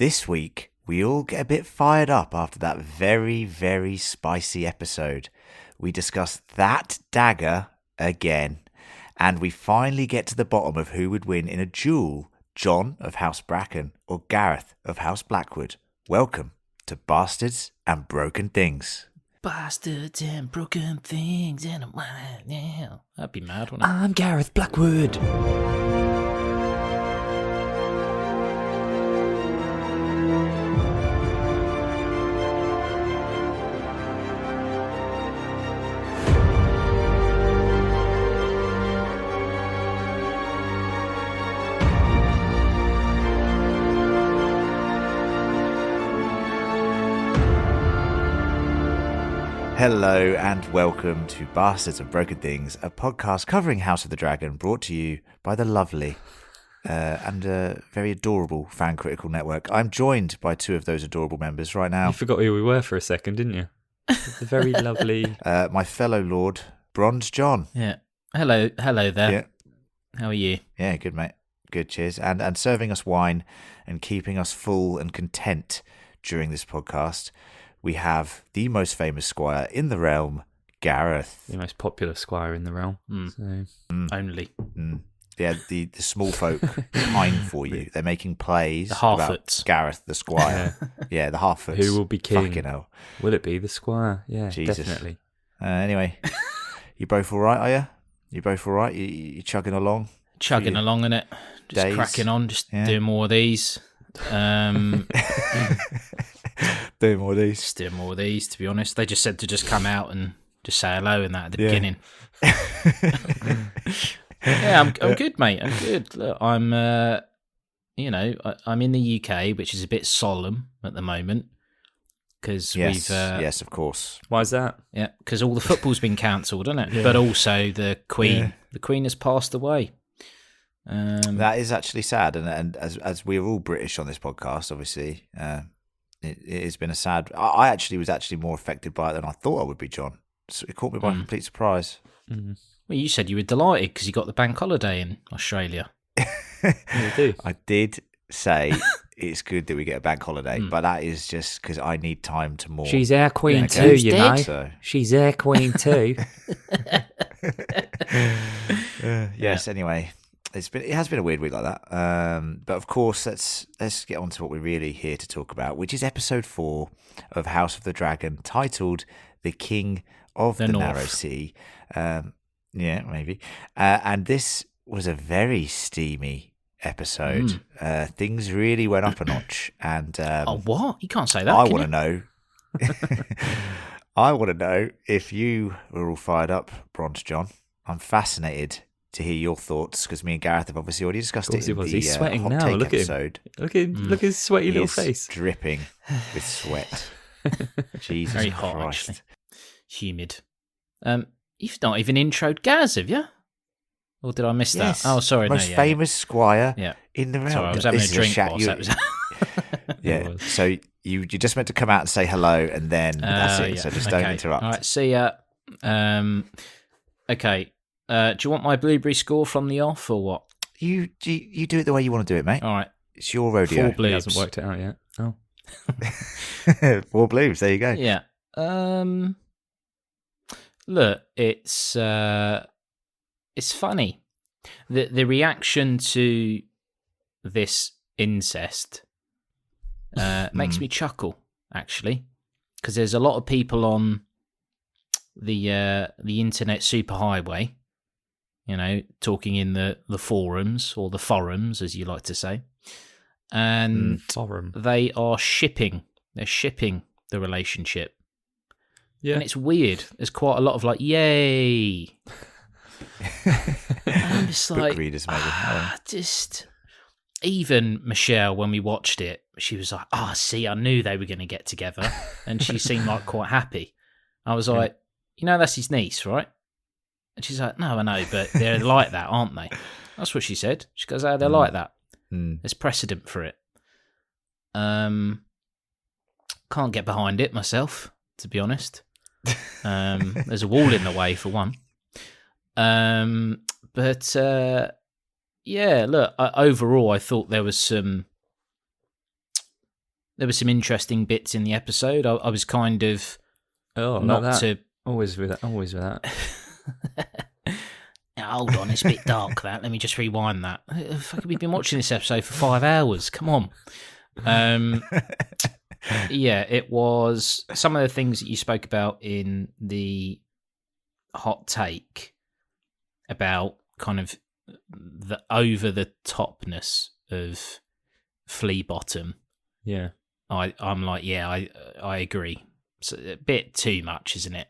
This week, we all get a bit fired up after that very, very spicy episode. We discuss that dagger again, and we finally get to the bottom of who would win in a duel, John of House Bracken or Gareth of House Blackwood. Welcome to Bastards and Broken Things. Bastards and broken things in a mind now. That'd be mad, wouldn't it? I'm Gareth Blackwood. Hello and welcome to Bastards and Broken Things, a podcast covering House of the Dragon, brought to you by the lovely and very adorable Fan Critical Network. I'm joined by two of those adorable members right now. You forgot who we were for a second, didn't you? The very lovely... my fellow lord, Bronze John. Yeah. Hello there. Yeah. How are you? Yeah, good, mate. Good, cheers. And serving us wine and keeping us full and content during this podcast, we have the most famous squire in the realm, Gareth. The most popular squire in the realm. Only. Yeah, the small folk pine for you. They're making plays The about Harfoots. Gareth the squire. Yeah, the Harfoots. Who will be king? Fucking hell. Will it be the squire? Yeah, Jesus. definitely. Anyway, you both all right, are you? You both all right? You chugging along? Chugging along in it. Just days? cracking on. Just doing more of these. Doing more of these. Just doing more of these, to be honest. They just said to just come out and just say hello and that at the beginning. Yeah, I'm good, mate. I'm good. Look, I'm in the UK, which is a bit solemn at the moment because yes, of course. Why is that? Yeah, because all the football's been cancelled, hasn't it? Yeah. But also the Queen has passed away. That is actually sad, and as we're all British on this podcast, obviously, it has been a sad. I actually was more affected by it than I thought I would be, John. So it caught me by complete surprise. Mm-hmm. Well, you said you were delighted because you got the bank holiday in Australia. You do. I did say it's good that we get a bank holiday, but that is just because I need time to mourn. She's our queen Okay. too, you know. So. She's our queen too. Yes. Anyway, it has been a weird week like that. But of course, let's get on to what we're really here to talk about, which is episode 4 of House of the Dragon, titled "The King of the Narrow Sea." Yeah, maybe. And this was a very steamy episode. Things really went up a notch. And what? You can't say that. I want to know. I want to know if you were all fired up, Bronze John. I'm fascinated to hear your thoughts because me and Gareth have obviously already discussed it in the He's sweating hot now. take Look episode. at him. Look at his sweaty He little is face. dripping with sweat. Jesus Very hot, Christ. actually. Humid. You've not even introed Gaz, have you? Or did I miss Yes. that? Oh, sorry. Most famous squire in the realm. Sorry, I was having This a is drink chat whilst that was... Yeah, so you just meant to come out and say hello and then that's it, so just don't interrupt. All right, see ya. Okay, do you want my blueberry score from the off or what? You do it the way you want to do it, mate. All right. It's your rodeo. 4 blues. He hasn't worked it out yet. Oh. 4 blues, there you go. Yeah. Look, it's funny. The reaction to this incest makes me chuckle, actually, because there's a lot of people on the internet superhighway, talking in the forums or the forums, as you like to say, and they are shipping. They're shipping the relationship. Yeah. And it's weird. There's quite a lot of yay. I'm just like, just even Michelle, when we watched it, she was like, see, I knew they were going to get together. And she seemed quite happy. I was like, that's his niece, right? And she's like, no, I know, but they're like that, aren't they? That's what she said. She goes, they're like that. There's precedent for it. Can't get behind it myself, to be honest. There's a wall in the way for one. But yeah, look, overall, I thought there was some there were some interesting bits in the episode. I was kind of not like that. to. Always with that. Hold on, it's a bit dark. That. Let me just rewind that. We've been watching this episode for 5 hours. Come on. Yeah, it was some of the things that you spoke about in the hot take about kind of the over the topness of Flea Bottom. Yeah, I'm like, yeah, I agree. It's a bit too much, isn't it?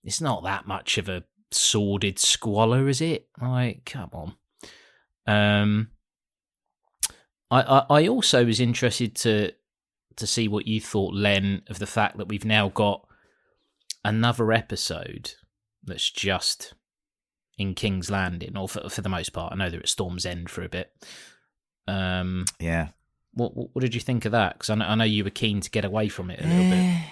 It's not that much of a sordid squalor, is it? Like, come on. I also was interested to see what you thought, Len, of the fact that we've now got another episode that's just in King's Landing, or for the most part. I know they're at Storm's End for a bit. Yeah. What did you think of that? Because I know you were keen to get away from it a little bit.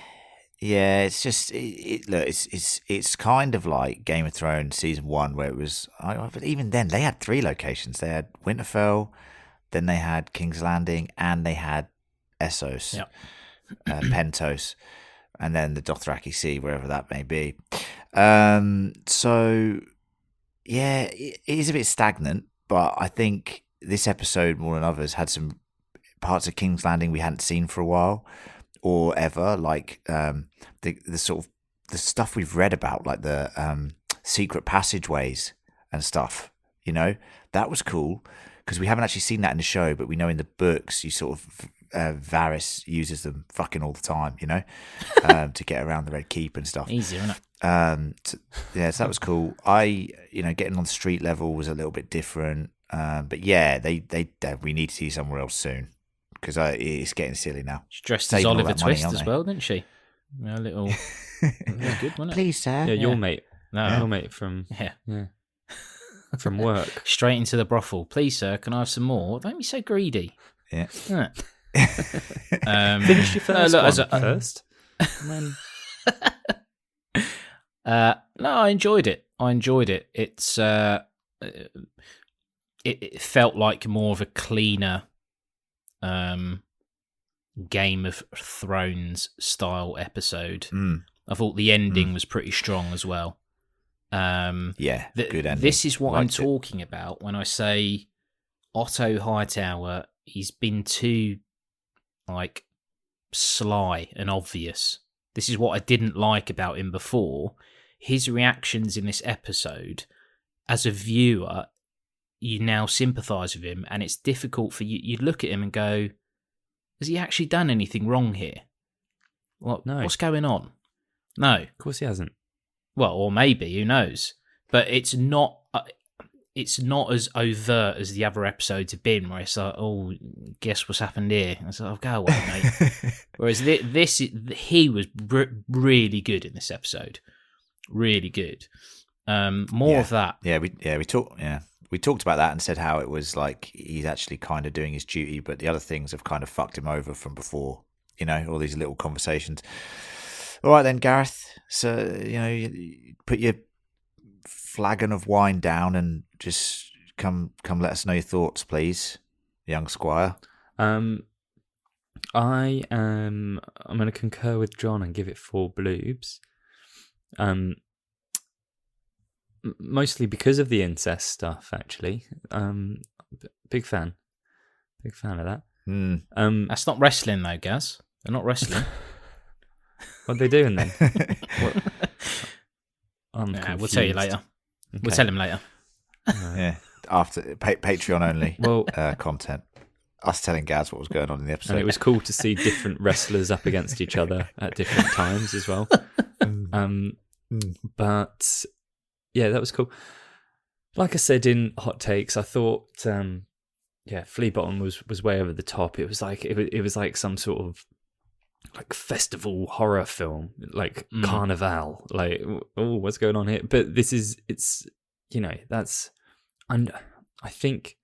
Yeah, it's just look, it's kind of like Game of Thrones season 1, where it was. But even then, they had 3 locations. They had Winterfell, then they had King's Landing, and they had Essos, Pentos, and then the Dothraki Sea, wherever that may be. So, yeah, it is a bit stagnant, but I think this episode, more than others, had some parts of King's Landing we hadn't seen for a while or ever, like the sort of the stuff we've read about, like the secret passageways and stuff. You know, that was cool because we haven't actually seen that in the show, but we know in the books you sort of Varys uses them fucking all the time, you know, to get around the Red Keep and stuff. Easier, isn't it? So that was cool. Getting on street level was a little bit different, but yeah, we need to see somewhere else soon because it's getting silly now. She dressed Saving as all Oliver that money, Twist aren't as they? well, didn't she? A little. It was good, wasn't it? Please, sir. Yeah, your mate. No. Your mate from from work. Straight into the brothel. Please, sir, can I have some more? Don't be so greedy. Yeah. Finish your first one first. And then... No, I enjoyed it. It's it felt like more of a cleaner Game of Thrones style episode. I thought the ending was pretty strong as well. Yeah, good ending. This is what I'm Liked it. talking about when I say Otto Hightower. He's been too sly and obvious. This is what I didn't like about him before. His reactions in this episode, as a viewer, you now sympathise with him, and it's difficult for you. You'd look at him and go, has he actually done anything wrong here? No. What's going on? No. Of course he hasn't. Well, or maybe, who knows? But it's not as overt as the other episodes have been, where it's like, oh, guess what's happened here? And it's like, oh, go away, mate. Whereas he was really good in this episode. Really good. More of that. We talked about that and said how it was like he's actually kind of doing his duty, but the other things have kind of fucked him over from before. You know, all these little conversations. All right then, Gareth. So you put your flagon of wine down and just come let us know your thoughts, please, young squire. I'm going to concur with John and give it 4 bloobs. Mostly because of the incest stuff, actually. Big fan of that. That's not wrestling though, Gaz. They're not wrestling. What are they doing then? We'll tell you later. Okay. We'll tell him later. Yeah, after Patreon only Well, content. Us telling Gaz what was going on in the episode. and it was cool to see different wrestlers up against each other at different times as well. But yeah, that was cool. Like I said in Hot Takes, I thought, Flea Bottom was way over the top. It was like some sort of like festival horror film, like Carnival. Like, oh, what's going on here? But I think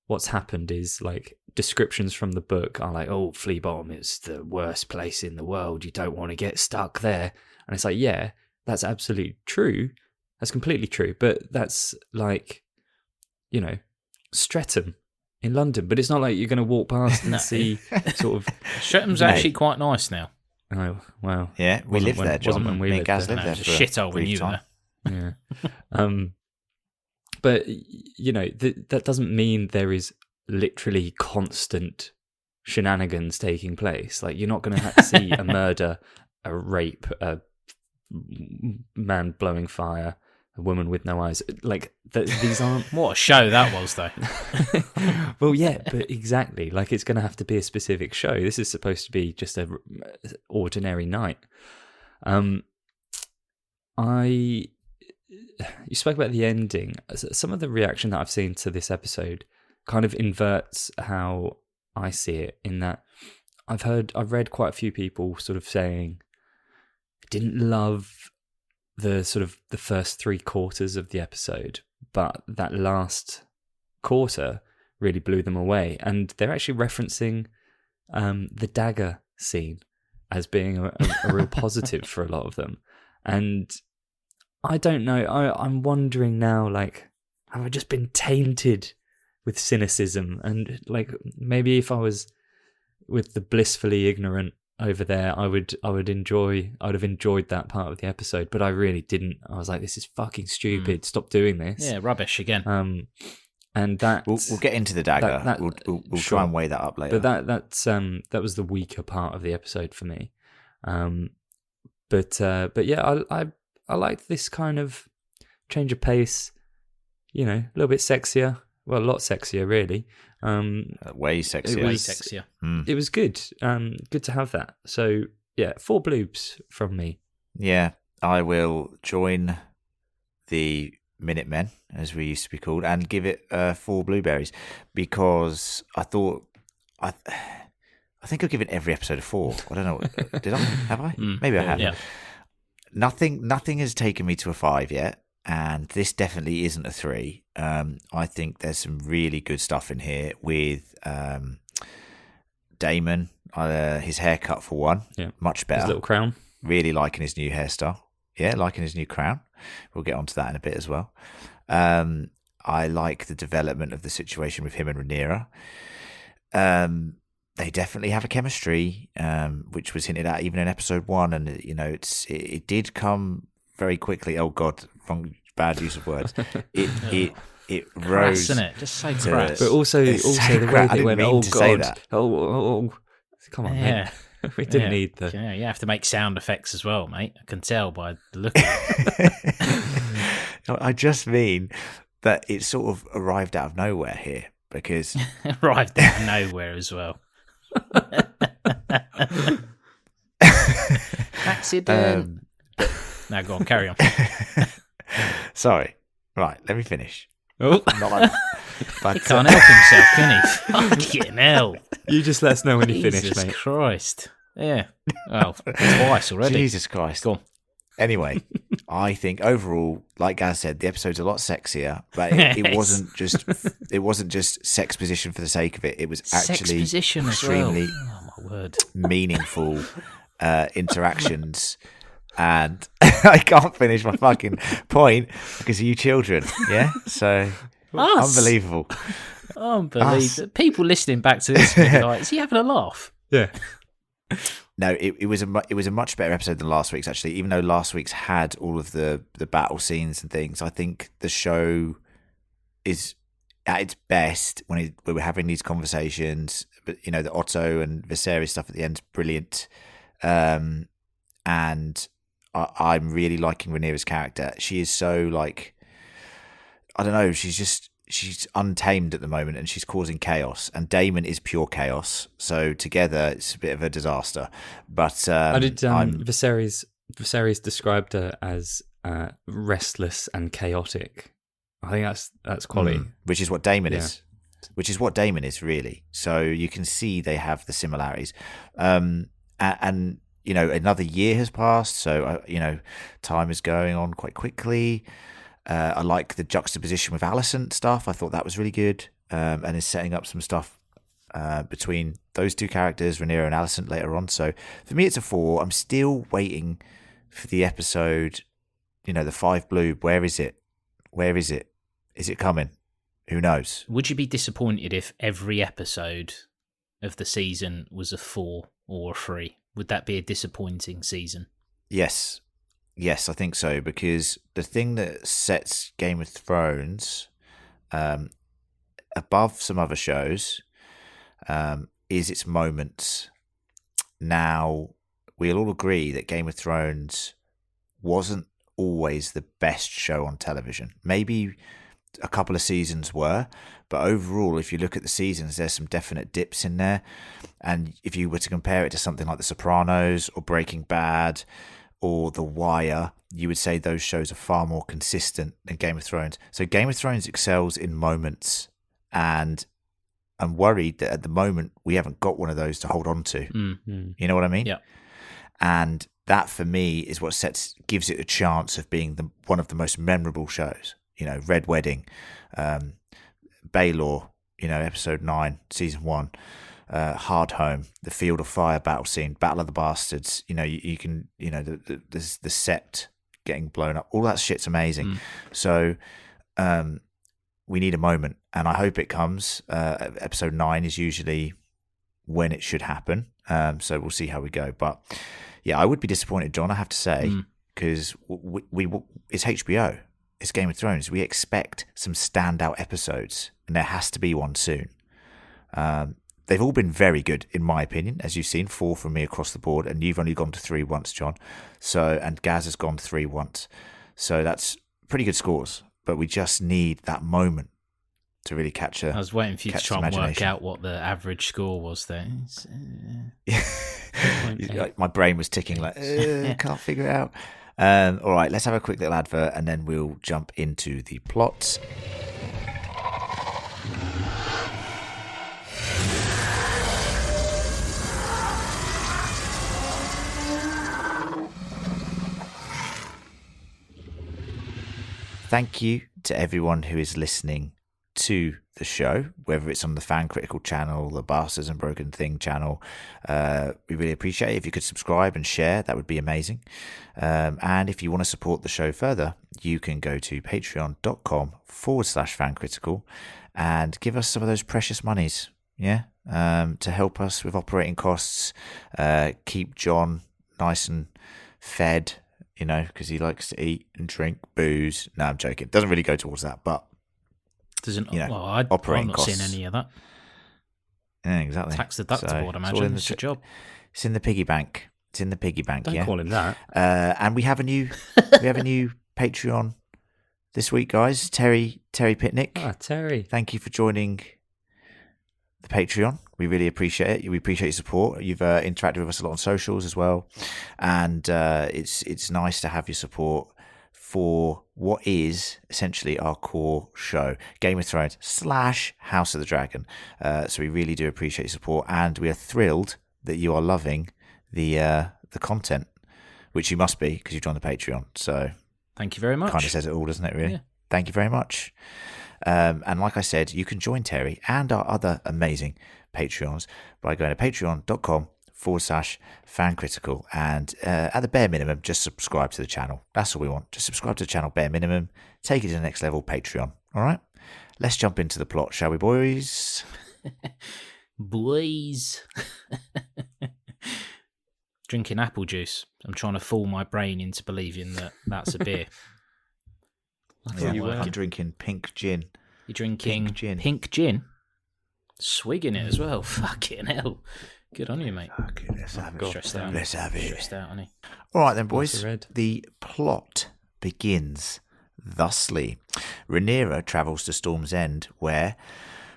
what's happened is like descriptions from the book are like, oh, Flea Bottom is the worst place in the world. You don't want to get stuck there. And it's like, yeah, that's absolutely true. That's completely true. But that's like, Streatham in London, but it's not like you're going to walk past and see sort of. Shetham's actually quite nice now. Oh wow! Yeah, we lived there, John. Wasn't when we Me and lived Gaz there. lived there It was for a shithole when brief you time. were there. Yeah. But that doesn't mean there is literally constant shenanigans taking place. Like, you're not going to see a murder, a rape, a man blowing fire, a woman with no eyes. Like, these aren't. What a show that was, though. Well, yeah, but exactly. Like, it's going to have to be a specific show. This is supposed to be just a ordinary night. You spoke about the ending. Some of the reaction that I've seen to this episode kind of inverts how I see it, in that I've read quite a few people sort of saying didn't love the sort of the first 3/4 of the episode, but that last quarter really blew them away. And they're actually referencing the dagger scene as being a real positive for a lot of them. And I don't know. I'm wondering now, like, have I just been tainted with cynicism? And like, maybe if I was with the blissfully ignorant over there, I would have enjoyed that part of the episode. But I really didn't. I was like, this is fucking stupid. Stop doing this. Yeah, rubbish again. And that We'll get into the dagger. We'll sure. try and weigh that up later. But that was the weaker part of the episode for me. But yeah, I liked this kind of change of pace, a little bit sexier. Well, a lot sexier, really. Way sexier. Way sexier. It was good. Good to have that. So, yeah, 4 bloobs from me. Yeah, I will join the Minutemen, as we used to be called, and give it 4 blueberries, because I thought... I think I've given every episode a 4. I don't know. Did I? Have I? Maybe I have. Yeah. Nothing has taken me to a 5 yet, and this definitely isn't a 3. I think there's some really good stuff in here with Damon. His haircut, for one, much better. His little crown. Really liking his new hairstyle. Yeah, liking his new crown. We'll get onto that in a bit as well. I like the development of the situation with him and Rhanerya. They definitely have a chemistry, which was hinted at even in episode 1, and it did come very quickly. Oh God, bad use of words. It rose, isn't it? Just say crass. But also the way they went. Oh God! That. Oh, come on, man. We didn't need the. Yeah, you have to make sound effects as well, mate. I can tell by the look of it. I just mean that it sort of arrived out of nowhere here, because arrived out of nowhere as well. Accident. Now go on, carry on. Sorry. Right, let me finish. Oh, Not like, but, He can't help himself, can he? Fucking hell. You just let us know when you finish, Jesus mate. Christ. Yeah. Well, twice already. Jesus Christ. Go on. Anyway, I think overall, like Gaz said, the episode's a lot sexier, but it wasn't just sex position for the sake of it. It was actually extremely meaningful interactions. And I can't finish my fucking point because of you children. Yeah, so unbelievable. Unbelievable. People listening back to this are like, is he having a laugh? Yeah. No, it was a much better episode than last week's, actually. Even though last week's had all of the battle scenes and things, I think the show is at its best when we're having these conversations. But the Otto and Viserys stuff at the end is brilliant, and I'm really liking Rhaenyra's character. She is so, like, I don't know, she's untamed at the moment, and she's causing chaos, and Damon is pure chaos, so together it's a bit of a disaster. But I did Viserys described her as restless and chaotic. I think that's quality. Which is what Damon is. Which is what Damon is, really. So you can see they have the similarities. And another year has passed, so time is going on quite quickly. I like the juxtaposition with Alicent stuff. I thought that was really good, and is setting up some stuff between those two characters, Rhaenyra and Alicent, later on. So for me, it's a 4. I'm still waiting for the episode, the 5 blue. Where is it? Is it coming? Who knows? Would you be disappointed if every episode of the season was a 4 or a 3? Would that be a disappointing season? Yes. Yes, I think so, because the thing that sets Game of Thrones above some other shows is its moments. Now, we'll all agree that Game of Thrones wasn't always the best show on television. Maybe a couple of seasons were, but overall, if you look at the seasons, there's some definite dips in there. And if you were to compare it to something like The Sopranos or Breaking Bad or The Wire, you would say those shows are far more consistent than Game of Thrones. So Game of Thrones excels in moments, and I'm worried that at the moment we haven't got one of those to hold on to. Mm-hmm. You know what I mean? Yeah. And that for me is what gives it a chance of being one of the most memorable shows. You know, Red Wedding, Baelor, episode 9, season 1, Hard Home, the Field of Fire battle scene, Battle of the Bastards. You can, the Sept getting blown up. All that shit's amazing. So we need a moment, and I hope it comes. Episode 9 is usually when it should happen. So we'll see how we go. But yeah, I would be disappointed, John, I have to say, because it's HBO. It's Game of Thrones. We expect some standout episodes, and there has to be one soon. They've all been very good, in my opinion, as you've seen. 4 from me across the board, and you've only gone to 3 once, John. And Gaz has gone 3 once. So that's pretty good scores, but we just need that moment to really catch a. I was waiting for you to try and work out what the average score was there. My brain was ticking like, can't figure it out. All right, let's have a quick little advert and then we'll jump into the plot. Thank you to everyone who is listening to the show, whether it's on the Fan Critical channel, the Bastards and Broken Thing channel. We really appreciate it. If you could subscribe and share, that would be amazing. And if you want to support the show further, you can go to patreon.com/fancritical and give us some of those precious monies, to help us with operating costs, keep John nice and fed, because he likes to eat and drink booze. No, I'm joking. Doesn't really go towards that, but I'm not seeing any of that. Yeah, exactly. Tax deductible, I'd imagine. It's a job. It's in the piggy bank. Don't call him that. And we have a new Patreon this week, guys. Terry Pitnick. Ah, Terry. Thank you for joining the Patreon. We really appreciate it. We appreciate your support. You've interacted with us a lot on socials as well, and it's nice to have your support for what is essentially our core show, Game of Thrones / House of the Dragon. So we really do appreciate your support, and we are thrilled that you are loving the content, which you must be because you've joined the Patreon. So thank you very much. Kind of says it all, doesn't it, really? Yeah. Thank you very much. And like I said, you can join Terry and our other amazing Patreons by going to patreon.com/fancritical, and at the bare minimum, just subscribe to the channel. That's all we want. Just subscribe to the channel, bare minimum. Take it to the next level, Patreon. All right? Let's jump into the plot, shall we, boys? Boys. Drinking apple juice. I'm trying to fool my brain into believing that that's a beer. I'm drinking pink gin. You're drinking pink gin? Swigging it as well. Fucking hell. Good on you, mate. Okay, let's have it. Stressed out. Let's have it. Stressed out, honey. All right then, boys. The plot begins thusly. Rhaenyra travels to Storm's End, where,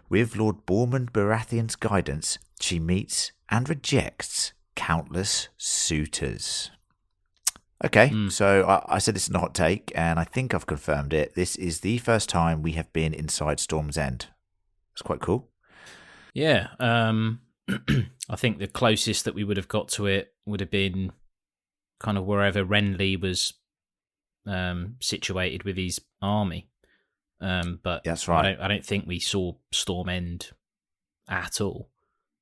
with Lord Bormund Baratheon's guidance, she meets and rejects countless suitors. Okay, so I said this is a hot take, and I think I've confirmed it. This is the first time we have been inside Storm's End. It's quite cool. Yeah, I think the closest that we would have got to it would have been kind of wherever Renly was situated with his army. But that's right. I don't think we saw Storm End at all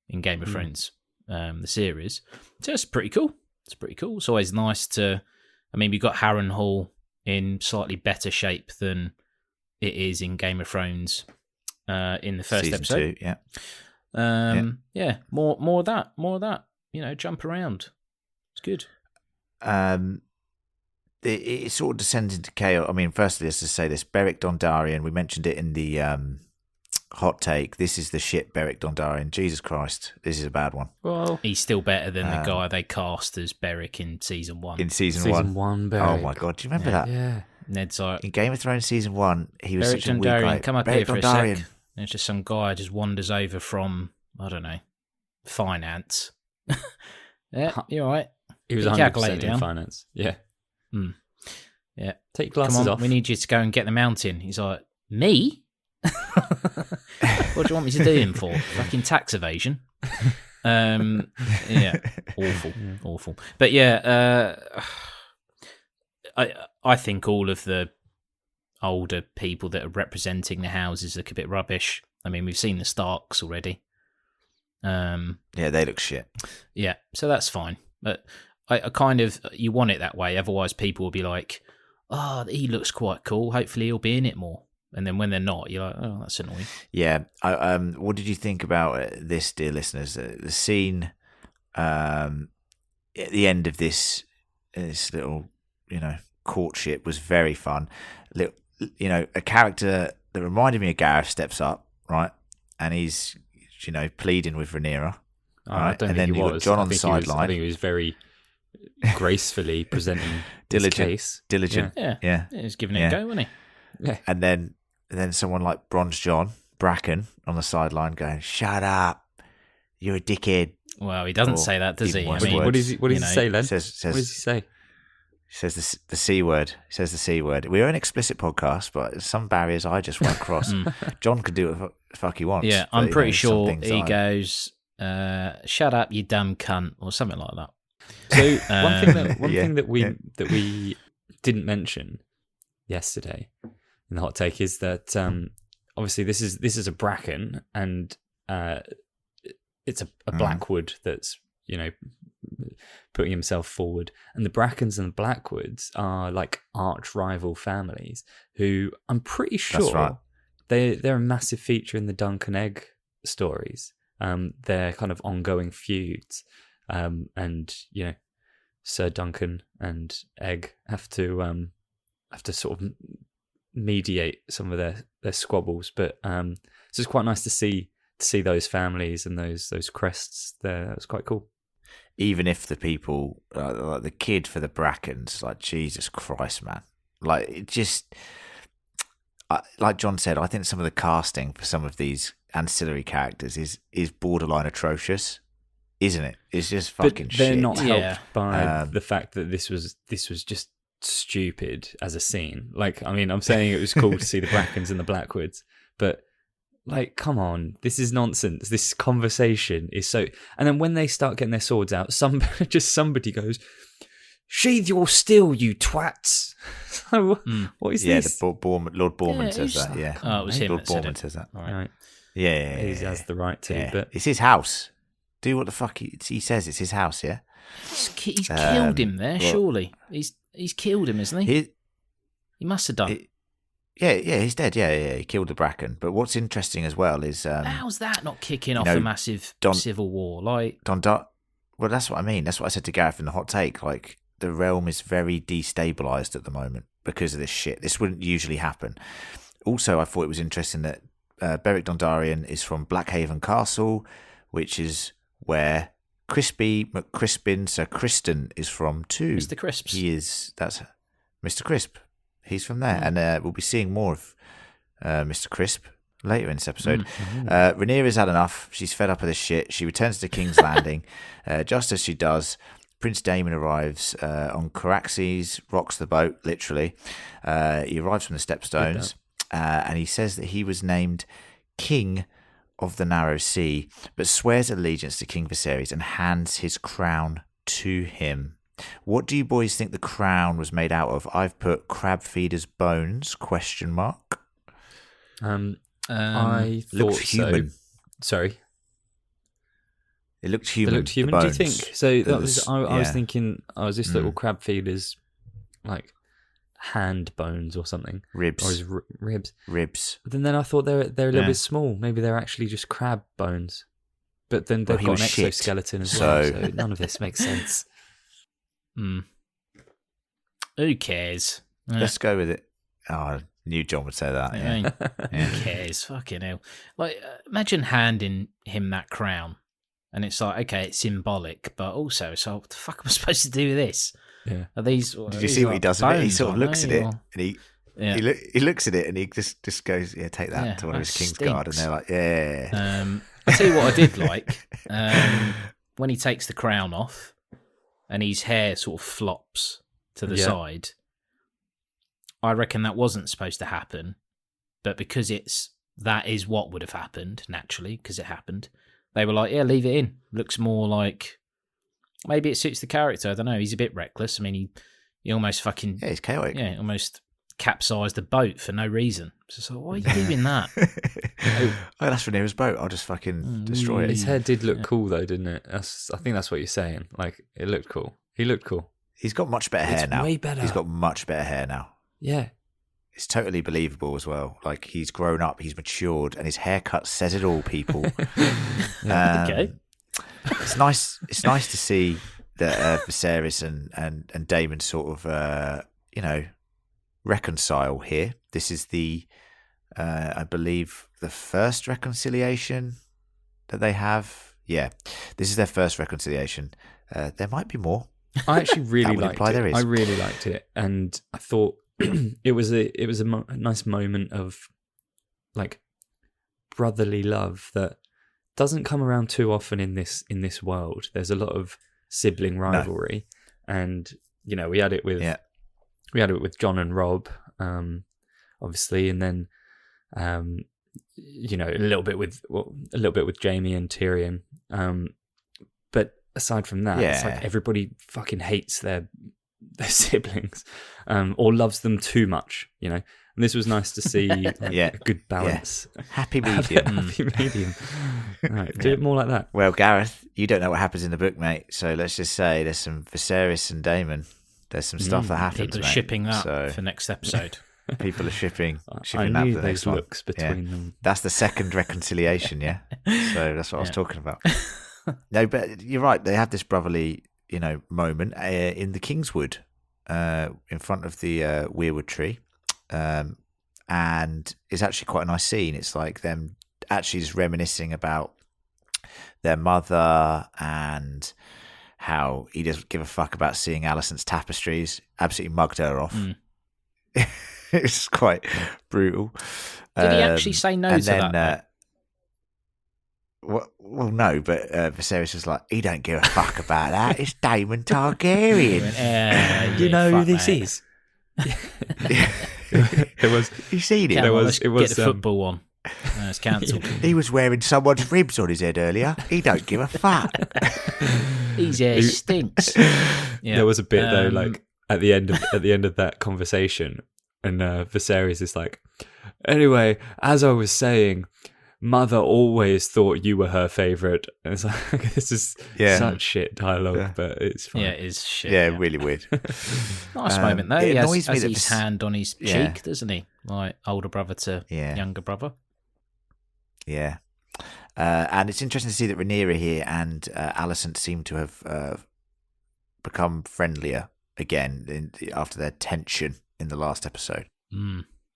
in Game of Thrones, the series. So it's pretty cool. It's always nice to. I mean, we got Harrenhal in slightly better shape than it is in Game of Thrones. in the first Season episode. 2, yeah. More of that. Jump around. It's good. It sort of descends into chaos. I mean, firstly, let's just say this: Beric Dondarrion. We mentioned it in the hot take. This is the shit, Beric Dondarrion. Jesus Christ, this is a bad one. Well, he's still better than the guy they cast as Beric in season 1. In season one, Beric. oh my god, do you remember that? Yeah. Ned's like, In Game of Thrones season 1, he was Beric such a weak Dondarrion, guy. come up Beric here for Dondarrion. a sec. And it's just some guy just wanders over from, I don't know, finance. Yeah, you're right. He was Put 100% your calculator in down. finance. Yeah. Yeah. Take glasses Come on, off. we need you to go and get the mountain. He's like, me? What do you want me to do him for? Fucking tax evasion. Yeah, awful. But yeah, I think all of the older people that are representing the houses look a bit rubbish. I mean, we've seen the Starks already. Yeah, they look shit. Yeah, so that's fine. But I kind of, you want it that way. Otherwise, people will be like, oh, he looks quite cool. Hopefully he'll be in it more. And then when they're not, you're like, oh, that's annoying. Yeah. What did you think about this, dear listeners? The scene at the end of this little, courtship was very fun. A character that reminded me of Gareth steps up, right? And he's, pleading with Rhaenyra. I don't and think then he you got was. John I on the think he was- sideline. I think he was very gracefully presenting Diligent. his case. Diligent. Yeah, he's giving it a go, wasn't he? Yeah. And then someone like Bronze John Bracken on the sideline going, "Shut up, you're a dickhead." Well, he doesn't Or say that, does he? even I worse mean, words. What does he say, Len? Says What does he say? says the C word. Says the C word. We're an explicit podcast, but some barriers I just won't cross. John could do what the fuck he wants. yeah, but, I'm pretty some sure things he I- goes, "Shut up, you dumb cunt," or something like that. So one Yeah, thing that yeah. we didn't mention yesterday in the hot take is that obviously this is a Bracken and it's a Blackwood that's putting himself forward, and the Brackens and the Blackwoods are like arch rival families who I'm pretty sure That's right. they're a massive feature in the Dunk and Egg stories. They're kind of ongoing feuds, and Sir Duncan and Egg have to sort of mediate some of their squabbles. But so it's quite nice to see those families and those crests there. That was quite cool. Even if the people, like the kid for the Brackens, like Jesus Christ, man, like it just, like John said, I think some of the casting for some of these ancillary characters is borderline atrocious, isn't it? It's just fucking But they're shit. not Yeah. helped by the fact that this was just stupid as a scene. Like, I mean, I'm saying it was cool to see the Brackens and the Blackwoods, but like, come on, this is nonsense. This conversation is so. And then when they start getting their swords out, somebody goes, "Sheathe your steel, you twats!" So, what is Yeah, this? Lord Borman Yeah, says who's- that. Yeah, Oh, it was him Lord that said Borman it. says that. All right. Right. Yeah, He has the right to, yeah. but It's his house. Do what the fuck he says. It's his house. Yeah. He's killed him there, well- surely. He's killed him, isn't he? He must have done. Yeah, he's dead. Yeah, he killed the Bracken. But what's interesting as well is How's that not kicking off know, a massive civil war? Like, well, that's what I mean. That's what I said to Gareth in the hot take. Like, the realm is very destabilized at the moment because of this shit. This wouldn't usually happen. Also, I thought it was interesting that Beric Dondarrion is from Blackhaven Castle, which is where Crispy McCrispin, Sir Kristen, is from too. Mr. Crisps. That's Mr. Crisp. He's from there. And we'll be seeing more of Mr. Crisp later in this episode. Rhaenyra's had enough. She's fed up of this shit. She returns to King's Landing. Just as she does, Prince Daemon arrives on Caraxes, rocks the boat, literally. He arrives from the Stepstones, and he says that he was named King of the Narrow Sea, but swears allegiance to King Viserys and hands his crown to him. What do you boys think the crown was made out of? I've put crab feeder's bones, ? I thought Looked human. so. Sorry. It looked human. They looked human. the Do you think? bones. So It that was. I was yeah. thinking. This little crab feeder's like hand bones or something. Ribs. Or his ribs. Ribs. But then I thought they're a little bit small. Maybe they're actually just crab bones. But then they've got an exoskeleton as well, so none of this makes sense. Who cares? Let's go with it. Oh, I knew John would say that. I mean, who cares? Fucking hell. Like, imagine handing him that crown, and it's like, okay, it's symbolic, but also, so what the fuck am I supposed to do with this? Yeah. Are these? Did you see what he does with it? He sort of looks at it, and he looks at it, and he just goes, "Yeah, take that to one of his King's Guard," and they're like, "Yeah." I'll tell you what I did like when he takes the crown off, and his hair sort of flops to the side. I reckon that wasn't supposed to happen, but because that is what would have happened naturally, because it happened. They were like, "Yeah, leave it in. Looks more like." Maybe it suits the character. I don't know. He's a bit reckless. I mean, he almost fucking... Yeah, he's chaotic. Yeah, almost capsized the boat for no reason. So why are you doing that? Oh, that's Rhaenyra's boat. I'll just fucking destroy it. His hair did look cool, though, didn't it? I think that's what you're saying. Like, it looked cool. He looked cool. He's got much better hair now. Way better. He's got much better hair now. Yeah. It's totally believable as well. Like, he's grown up, he's matured, and his haircut says it all, people. Okay. It's nice. It's nice to see that Viserys and Daemon sort of reconcile here. This is the I believe the first reconciliation that they have. Yeah, this is their first reconciliation. There might be more. I actually really liked it. There is. I really liked it, and I thought it was a nice moment of like brotherly love that doesn't come around too often in this world. There's a lot of sibling rivalry, and we had it with Jon and Rob, obviously, and then a little bit with Jaime and Tyrion. But aside from that, it's like everybody fucking hates their siblings, or loves them too much, And this was nice to see a good balance. Yeah. Happy medium. Happy medium. Right, do it more like that. Well, Gareth, you don't know what happens in the book, mate. So let's just say there's some Viserys and Daemon. There's some stuff that happens. People are shipping that for next episode. People are shipping I that for knew the those next one. looks between them. That's the second reconciliation, yeah. So that's what I was talking about. No, but you're right. They have this brotherly, moment in the Kingswood, in front of the weirwood tree. And it's actually quite a nice scene. It's like them actually just reminiscing about their mother and how he doesn't give a fuck about seeing Alicent's tapestries. Absolutely mugged her off. It's quite brutal. Did he actually say no to that? Well, no, but Viserys was like, he don't give a fuck about that. It's Daemon Targaryen. You know who this is? It was. You seen it? It was. Get the football on. It's cancelled. He was wearing someone's ribs on his head earlier. He don't give a fuck. His hair stinks. Yeah. There was a bit though, like at the end of that conversation, and Viserys is like, anyway, as I was saying, Mother always thought you were her favourite. And it's like, this is such shit dialogue, but it's fine. Yeah, it is shit. Yeah, really weird. Nice moment, though. He has that his hand on his cheek, doesn't he? Like older brother to younger brother. Yeah. And it's interesting to see that Rhaenyra here and Alicent seem to have become friendlier again after their tension in the last episode.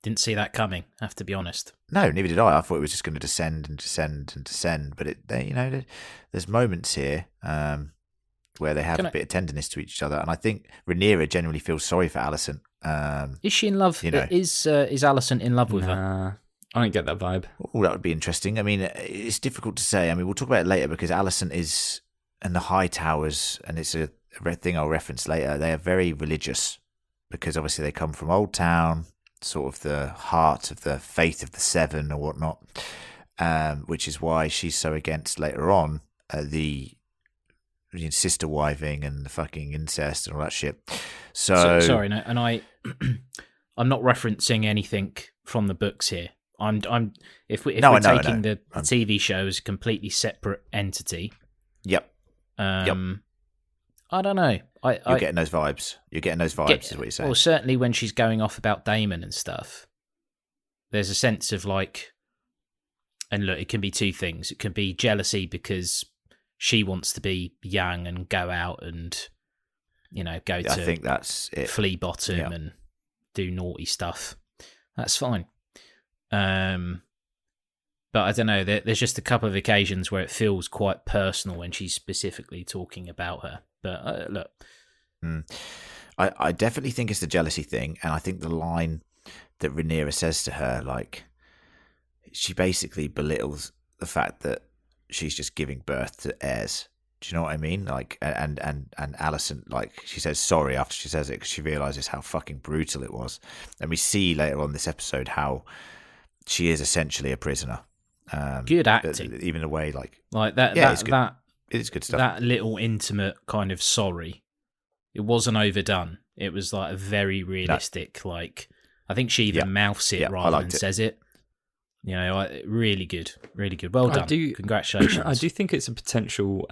Didn't see that coming, I have to be honest. No, neither did I. I thought it was just going to descend and descend and descend. But there's moments here where they have a bit of tenderness to each other, and I think Rhaenyra genuinely feels sorry for Alicent. Is she in love? Is Alicent in love with her? I don't get that vibe. Oh, that would be interesting. I mean, it's difficult to say. I mean, we'll talk about it later because Alicent is in the High Towers, and it's a thing I'll reference later. They are very religious because obviously they come from Old Town, sort of the heart of the faith of the Seven or whatnot, which is why she's so against later on the sister wiving and the fucking incest and all that shit. So sorry, no, and I'm not referencing anything from the books here. If we're taking the TV show as a completely separate entity. Yep. I don't know. You're getting those vibes. You're getting those vibes, is what you're saying. Well, certainly when she's going off about Damon and stuff, there's a sense of like, and look, it can be two things. It can be jealousy because she wants to be young and go out and, go to I think that's it. Flea Bottom and do naughty stuff. That's fine. But I don't know. There's just a couple of occasions where it feels quite personal when she's specifically talking about her. But look. I definitely think it's the jealousy thing. And I think the line that Rhaenyra says to her, like, she basically belittles the fact that she's just giving birth to heirs. Do you know what I mean? Like, and Alicent, like, she says sorry after she says it because she realizes how fucking brutal it was. And we see later on this episode how she is essentially a prisoner. Good acting, even the way like that. It's good. That it's good stuff. That little intimate kind of sorry, it wasn't overdone. It was like a very realistic. Like, I think she even mouths it rather than says it. Really good, really good. Well done. Congratulations. I do think it's a potential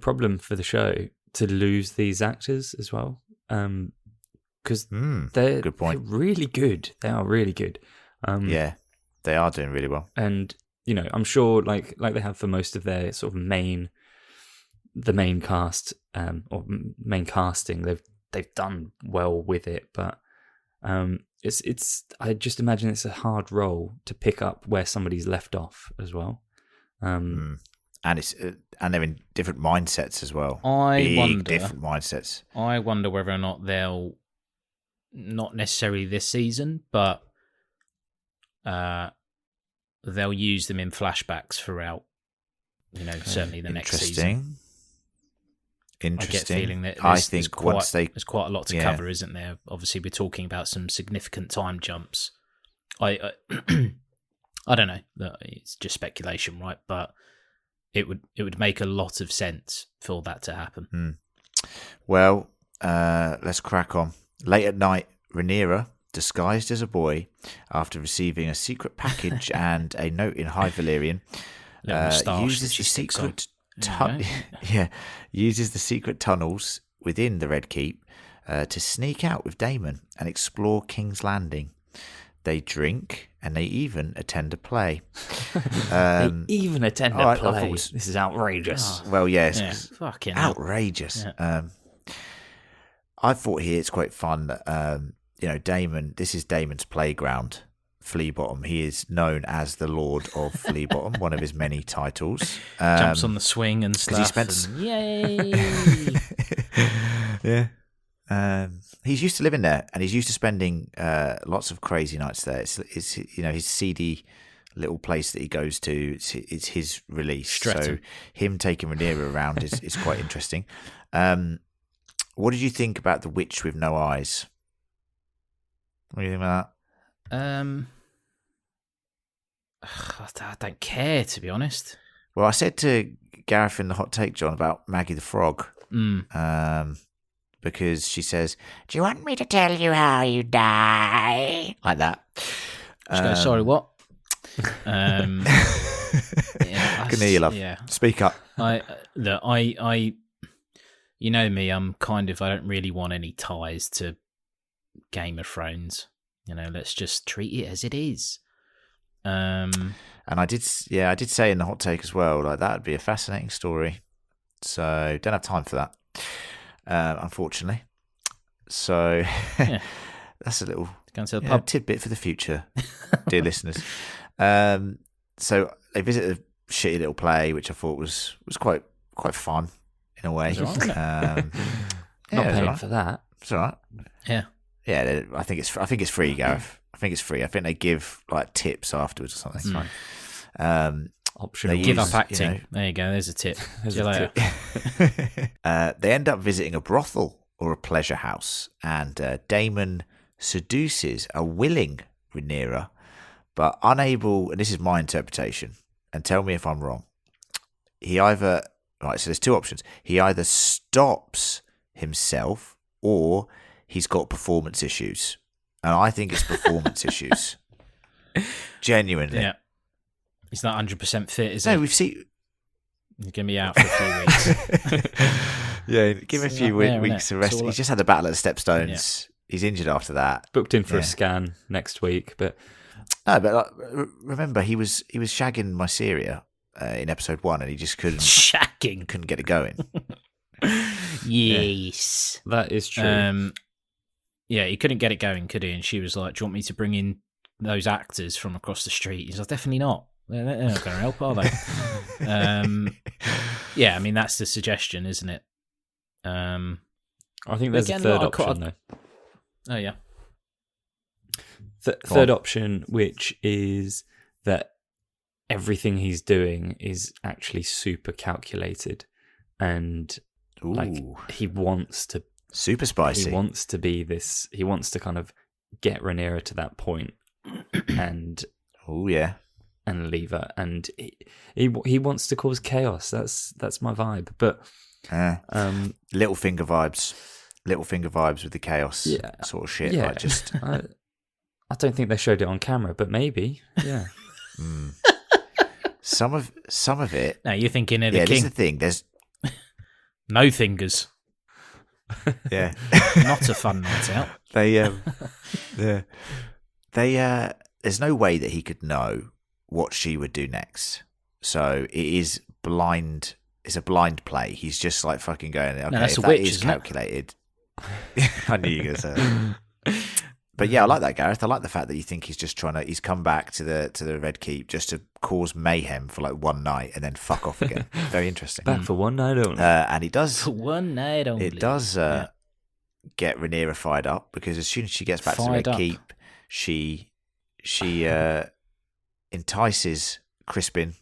problem for the show to lose these actors as well, because they're really good. They are really good. They are doing really well. And, I'm sure like they have for most of their sort of main cast, or main casting, they've done well with it. But it's I just imagine it's a hard role to pick up where somebody's left off as well. And it's and they're in different mindsets as well. Different mindsets. I wonder whether or not they'll, not necessarily this season, but they'll use them in flashbacks throughout, certainly the next season. Interesting. I get the feeling that there's quite a lot to cover, isn't there? Obviously, we're talking about some significant time jumps. I don't know. It's just speculation, right? But it would make a lot of sense for that to happen. Well, let's crack on. Late at night, Rhaenyra, disguised as a boy, after receiving a secret package and a note in High Valyrian, uses the secret uses the secret tunnels within the Red Keep to sneak out with Daemon and explore King's Landing. They drink and they even attend a play. They even attend a play. This is outrageous. Well, yes, fucking outrageous. Yeah. I thought here it's quite fun that Daemon. This is Daemon's playground. Flea Bottom. He is known as the Lord of Flea Bottom, one of his many titles. Jumps on the swing and stuff. Yay! Yeah. He's used to living there, and he's used to spending lots of crazy nights there. It's his seedy little place that he goes to. It's his release. Stretton. So him taking Rhaenyra around is quite interesting. What did you think about the witch with no eyes? What do you think about that? I don't care, to be honest. Well, I said to Gareth in the hot take, John, about Maggie the Frog. Because she says, "Do you want me to tell you how you die?" Like that. She goes, "Sorry, what?" I can hear you, love. Yeah. Speak up. I you know me, I don't really want any ties to Game of Thrones. Let's just treat it as it is. And I did say in the hot take as well, like that'd be a fascinating story. So don't have time for that, unfortunately. So that's a little tidbit for the future, dear listeners. So they visit a shitty little play, which I thought was quite fun in a way. Not paying for that. It's all right. Yeah. Yeah, I think it's free, Gareth. I think it's free. I think they give like tips afterwards or something. That's right. Optional. Give up acting. There you go. There's a tip. See you later. They end up visiting a brothel or a pleasure house, and Daemon seduces a willing Rhaenyra, but unable. And this is my interpretation. And tell me if I'm wrong. So there's two options. He either stops himself or he's got performance issues. And I think it's performance issues. Genuinely. Yeah. He's not 100% fit, is he? No, we've seen... He's going to be out for a few weeks. Yeah, give him a few weeks of rest. He's just had the battle at the Stepstones. Yeah. He's injured after that. Booked in for a scan next week, but no. But remember, he was shagging Myceria in episode 1, and he just couldn't couldn't get it going. Yes, that is true. Yeah, he couldn't get it going, could he? And she was like, "Do you want me to bring in those actors from across the street?" He's like, "Definitely not. They're not going to help, are they?" Yeah, I mean that's the suggestion, isn't it? I think there's a third option though. Oh yeah, third option, which is that everything he's doing is actually super calculated, and like he wants to. Super spicy. He wants to be this. He wants to kind of get Rhaenyra to that point, and and leave her. And he wants to cause chaos. That's my vibe. But Littlefinger vibes with the chaos sort of shit. Yeah, like just I don't think they showed it on camera, but maybe. Yeah. Some of it. No, you're thinking of the king. This is the thing. There's no fingers. Yeah, not a fun night out. There's no way that he could know what she would do next. So it is blind. It's a blind play. He's just like fucking going. Okay, that's if a witch, that is calculated. I knew you were going to say. But yeah, I like that, Gareth. I like the fact that you think he's just he's come back to the Red Keep just to cause mayhem for like one night and then fuck off again. Very interesting. Back for one night only. And he does. For one night only. It does get Rhaenyra fired up, because as soon as she gets back to the Red Keep, she entices Crispin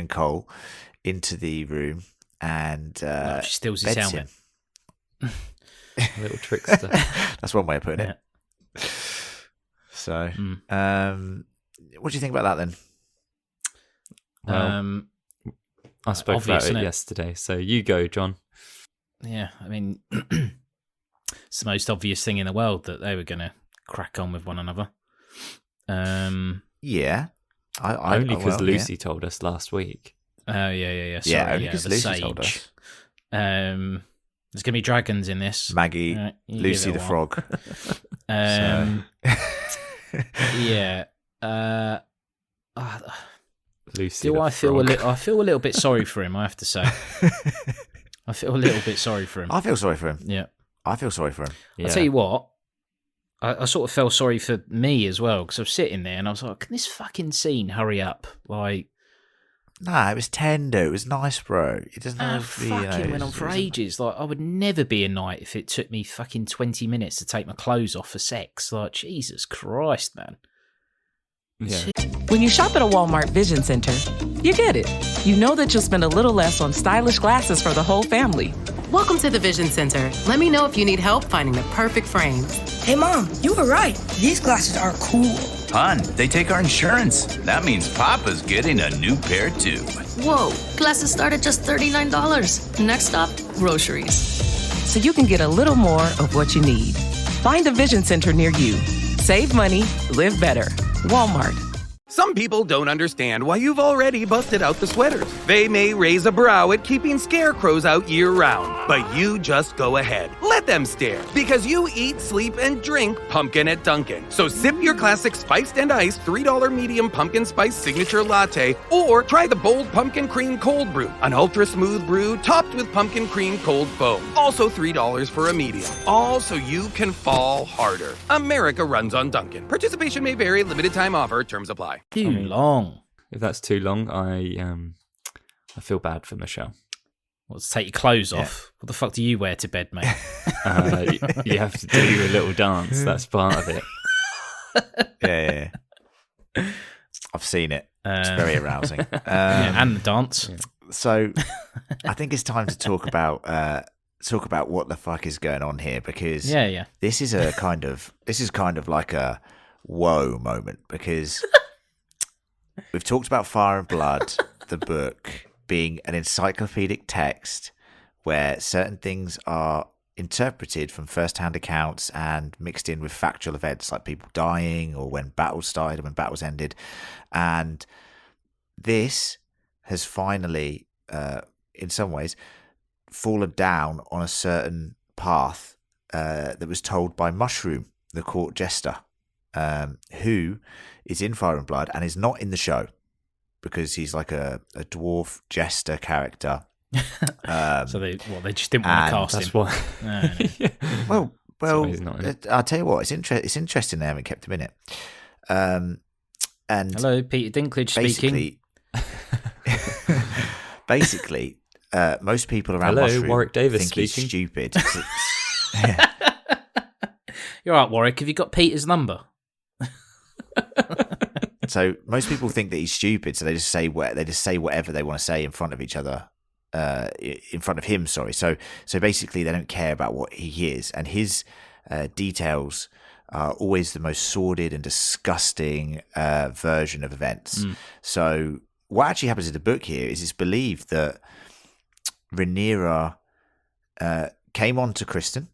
Cole into the room and she steals his helmet. A little trickster. That's one way of putting it. So, what do you think about that then? Well, I spoke about it yesterday, so you go, John. Yeah, I mean, it's the most obvious thing in the world that they were going to crack on with one another. Yeah. Only because Lucy told us last week. Oh, yeah. Sorry, yeah, only because Lucy told us. There's going to be dragons in this. Maggie, Lucy the frog. Yeah. Lucy. I feel a little bit sorry for him, I have to say. I feel a little bit sorry for him. I feel sorry for him. Yeah. I feel sorry for him. Yeah. I'll tell you what. I sort of felt sorry for me as well, because I was sitting there and I was like, can this fucking scene hurry up? Like, nah, it was tender. It was nice, bro. It doesn't have to be. Fucking went on for ages. Like, I would never be a knight if it took me fucking 20 minutes to take my clothes off for sex. Like, Jesus Christ, man. Yeah. When you shop at a Walmart Vision Center, you get it. You know that you'll spend a little less on stylish glasses for the whole family. Welcome to the Vision Center. Let me know if you need help finding the perfect frames. Hey, Mom, you were right. These glasses are cool. Hon, they take our insurance. That means Papa's getting a new pair, too. Whoa, glasses start at just $39. Next stop, groceries. So you can get a little more of what you need. Find a Vision Center near you. Save money, live better. Walmart. Some people don't understand why you've already busted out the sweaters. They may raise a brow at keeping scarecrows out year-round, but you just go ahead. Let them stare, because you eat, sleep, and drink pumpkin at Dunkin'. So sip your classic spiced and iced $3 medium pumpkin spice signature latte, or try the bold pumpkin cream cold brew, an ultra-smooth brew topped with pumpkin cream cold foam. Also $3 for a medium. All so you can fall harder. America runs on Dunkin'. Participation may vary. Limited time offer. Terms apply. Too long. If that's too long, I feel bad for Michelle. Well, to take your clothes off. What the fuck do you wear to bed, mate? You have to do a little dance. That's part of it. Yeah. I've seen it. It's very arousing. And the dance. So, I think it's time to talk about what the fuck is going on here, because this is kind of like a whoa moment, because we've talked about Fire and Blood, the book, being an encyclopedic text where certain things are interpreted from first-hand accounts and mixed in with factual events like people dying or when battles started and when battles ended. And this has finally, in some ways, fallen down on a certain path that was told by Mushroom, the court jester, who is in Fire and Blood and is not in the show because he's like a dwarf jester character. So they just didn't want to cast That's him. why. No. Well, why he's not in it. I'll tell you what, it's interesting they haven't kept him in it. And Hello, Peter Dinklage speaking. Basically, most people around Hello, Mushroom Warwick Davis think he's speaking. stupid. You're right, Warwick. Have you got Peter's number? So most people think that he's stupid, so they just say whatever they want to say in front of each other, in front of him. Sorry. So basically, they don't care about what he is, and his details are always the most sordid and disgusting version of events. So what actually happens in the book here is it's believed that Rhanerya came on to Kristen,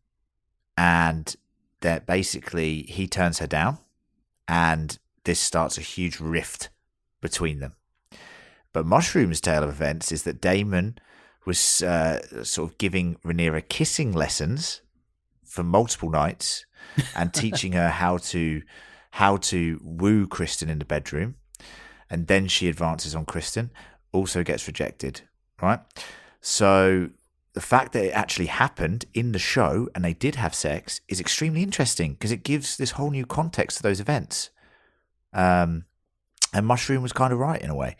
and that basically he turns her down, and this starts a huge rift between them. But Mushroom's tale of events is that Damon was sort of giving Rhanerya kissing lessons for multiple nights and teaching her how to woo Kristen in the bedroom. And then she advances on Kristen, also gets rejected, right? So the fact that it actually happened in the show and they did have sex is extremely interesting because it gives this whole new context to those events. And Mushroom was kind of right in a way.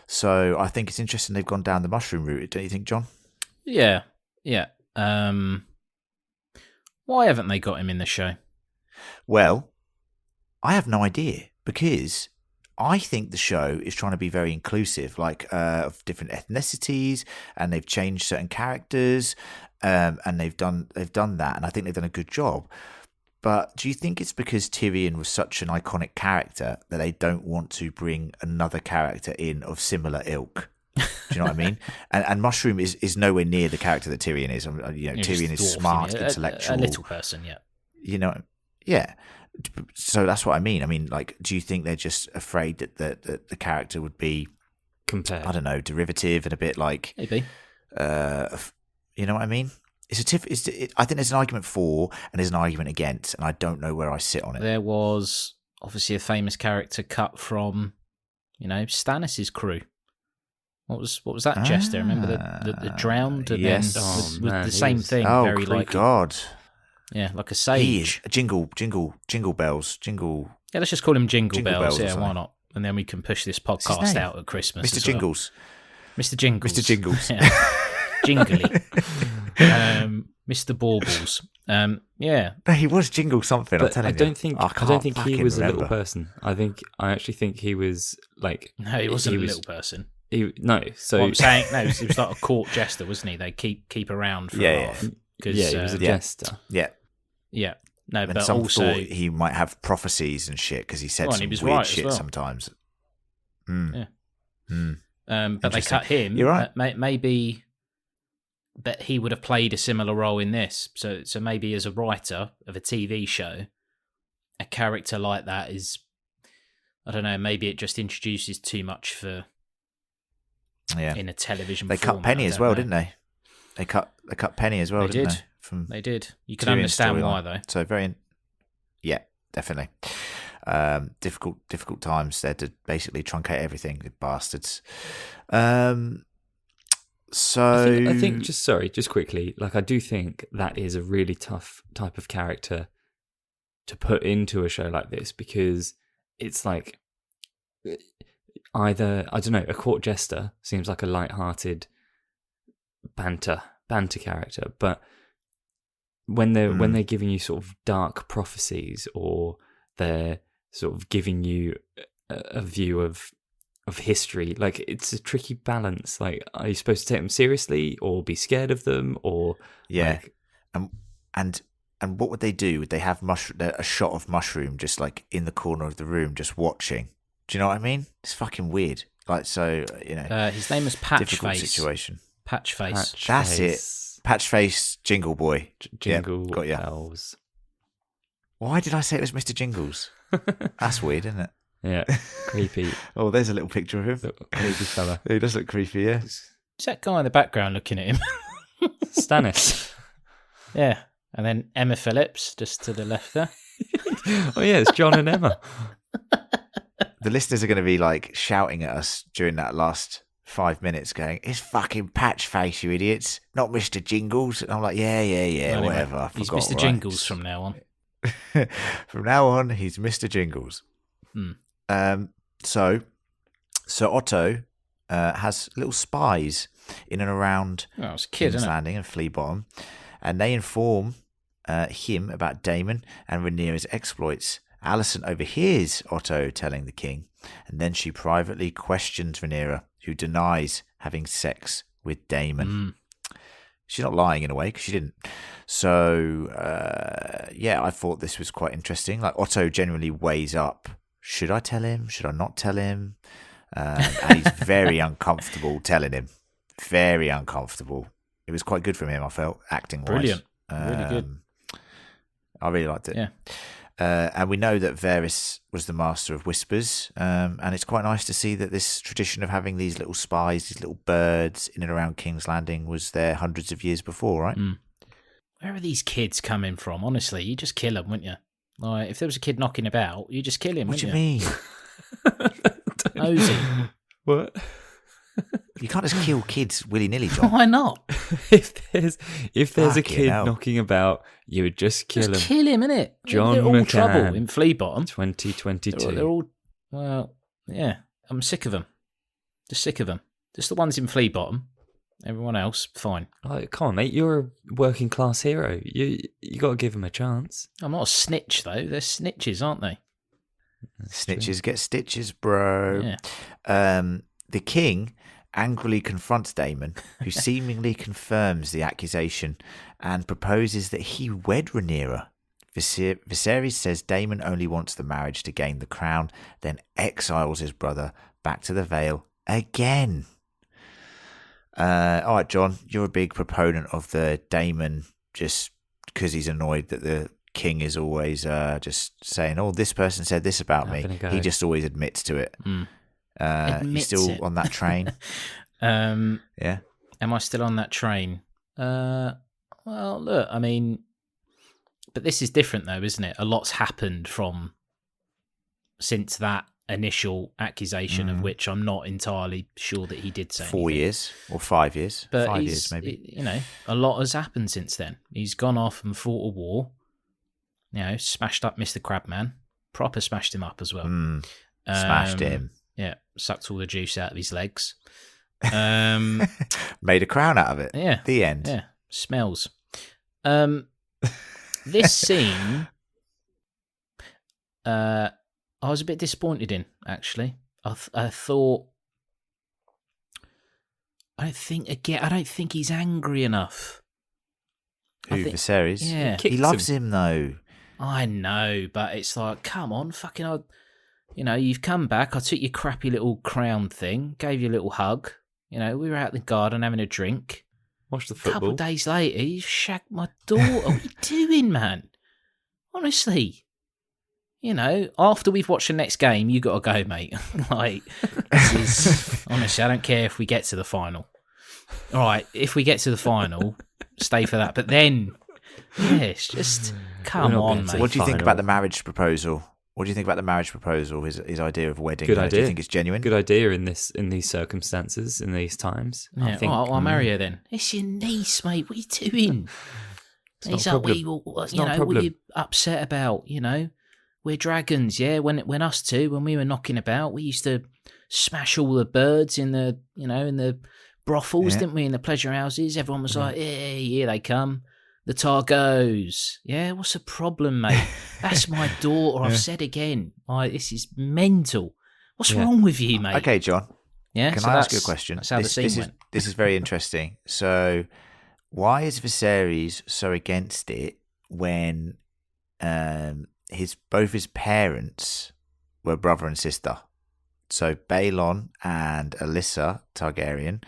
So I think it's interesting they've gone down the Mushroom route, don't you think, John? Yeah. Why haven't they got him in the show? Well, I have no idea because I think the show is trying to be very inclusive, like of different ethnicities, and they've changed certain characters, and they've done that, and I think they've done a good job. But do you think it's because Tyrion was such an iconic character that they don't want to bring another character in of similar ilk? Do you know what I mean? And Mushroom is nowhere near the character that Tyrion is. Tyrion is smart, intellectual, a little person, yeah. Yeah. So that's what I mean. I mean, like, do you think they're just afraid that the character would be compared? I don't know, derivative and a bit like maybe. You know what I mean? I think there's an argument for and there's an argument against, and I don't know where I sit on it. There was obviously a famous character cut from, Stannis' crew. What was that jester? Remember the drowned and yes. then with the same thing. Oh, very like God. Yeah, like a sage. He is jingle bells, jingle. Yeah, let's just call him Jingle Bells. Yeah, or why not? And then we can push this podcast out at Christmas. Mr. Jingles. Mr. Jingles. Mr. Jingles. Yeah. Jingly. Mr. Baubles. Yeah. No, he was Jingle something. But I'm telling I you. don't think he was remember. a little person. I actually think he was like. No, he wasn't a little person. So what I'm saying, he was like a court jester, wasn't he? They keep around for a while. He was a jester. Yeah. No, and but some also thought he might have prophecies and shit because he said some weird shit sometimes. Yeah. But they cut him. You're right. Maybe that he would have played a similar role in this. So maybe as a writer of a TV show, a character like that is, I don't know, maybe it just introduces too much for in a television They format, cut Penny as well, didn't they? They cut Penny as well, They didn't did. they? From They did. You can Tyrion's understand why, storyline. though. So definitely. Difficult times. They had to basically truncate everything, the bastards. So I think just quickly, like I do think that is a really tough type of character to put into a show like this because it's like either, I don't know, a court jester seems like a light-hearted banter character, but when they're giving you sort of dark prophecies or they're sort of giving you a view of history, like it's a tricky balance. Like, are you supposed to take them seriously or be scared of them? Or and what would they do? Would they have a shot of Mushroom just like in the corner of the room, just watching? Do you know what I mean? It's fucking weird. Like, so his name is Patchface. Difficult situation. Patchface. That's it. Patchface Jingle Boy. Jingle got ya. bells. Why did I say it was Mr. Jingles? That's weird, isn't it? Yeah, creepy. Oh, there's a little picture of him. Creepy fella. He does look creepy, yeah. Is that guy in the background looking at him? Stannis. Yeah. And then Emma Phillips, just to the left there. Oh yeah, it's John and Emma. The listeners are going to be like shouting at us during that last 5 minutes going, it's fucking Patchface, you idiots, not Mr. Jingles. And I'm like, yeah, Anyway, whatever. I he's forgot, Mr. right? Jingles from now on. From now on, he's Mr. Jingles. So Otto has little spies in and around I was a kid, King's isn't it? Landing and Flea Bottom, and they inform him about Daemon and Rhaenyra's exploits. Alicent overhears Otto telling the king, and then she privately questions Rhaenyra, who denies having sex with Daemon. She's not lying in a way, because she didn't. So, I thought this was quite interesting. Like, Otto generally weighs up, should I tell him? Should I not tell him? And he's very uncomfortable telling him. Very uncomfortable. It was quite good from him, I felt, acting-wise. Brilliant. Really good. I really liked it. Yeah. And we know that Varys was the master of whispers, and it's quite nice to see that this tradition of having these little spies, these little birds in and around King's Landing was there hundreds of years before, right? Where are these kids coming from? Honestly, you just kill them, wouldn't you? Like, if there was a kid knocking about, you just kill him, What do you wouldn't mean? Nosy. What? You can't just kill kids willy-nilly, John. Why not? If there's a Fucking kid hell. knocking about, you would just kill him. Just kill him, innit? John They're all McCann. trouble in Flea Bottom. 2022. They're all, well, yeah. I'm sick of them. Just sick of them. Just the ones in Flea Bottom. Everyone else, fine. Oh, come on, mate. You're a working class hero. You got to give him a chance. I'm not a snitch, though. They're snitches, aren't they? Snitches get stitches, bro. Yeah. The king angrily confronts Daemon, who seemingly confirms the accusation and proposes that he wed Rhaenyra. Viserys says Daemon only wants the marriage to gain the crown, then exiles his brother back to the Vale again. All right, John, you're a big proponent of the Daemon just because he's annoyed that the king is always just saying, oh, this person said this about me. He just always admits to it. You still on that train? Yeah. Am I still on that train? Well, look, I mean, but this is different though, isn't it? A lot's happened since that initial accusation, of which I'm not entirely sure that he did say 4 years or 5 years. But 5 years, maybe. You know, a lot has happened since then. He's gone off and fought a war. You know, smashed up Mr. Crabman. Proper smashed him up as well. Smashed him. Yeah, sucked all the juice out of his legs. Made a crown out of it. Yeah. The end. Yeah, smells. This scene, I was a bit disappointed in, actually. I thought, I don't think he's angry enough. Who, Viserys? Yeah. He loves him, though. I know, but it's like, come on, fucking, you've come back. I took your crappy little crown thing, gave you a little hug. You know, we were out in the garden having a drink. Watch the A football. couple of days later, you shagged my daughter. What are you doing, man? Honestly. You know, after we've watched the next game, you got to go, mate. Like, this is... Honestly, I don't care if we get to the final. All right, if we get to the final, stay for that. But then, it's just... Come on, mate. What do you think about the marriage proposal? What do you think about the marriage proposal? His idea of wedding? Good idea. Do you think it's genuine? Good idea in these circumstances, in these times. Yeah, I think. I'll marry her then. It's your niece, mate. What are you doing? It's not a problem. What are you upset about? You know, we're dragons, yeah. When we were knocking about, we used to smash all the birds in the brothels, didn't we? In the pleasure houses, everyone was like, "Hey, here they come." The tar goes. Yeah, what's the problem, mate? That's my daughter. I've said again. This is mental. What's wrong with you, mate? Okay, John. Yeah. Can I ask you a question? That's how the scene went. This is very interesting. So, why is Viserys so against it when both his parents were brother and sister? So Balon and Alyssa Targaryen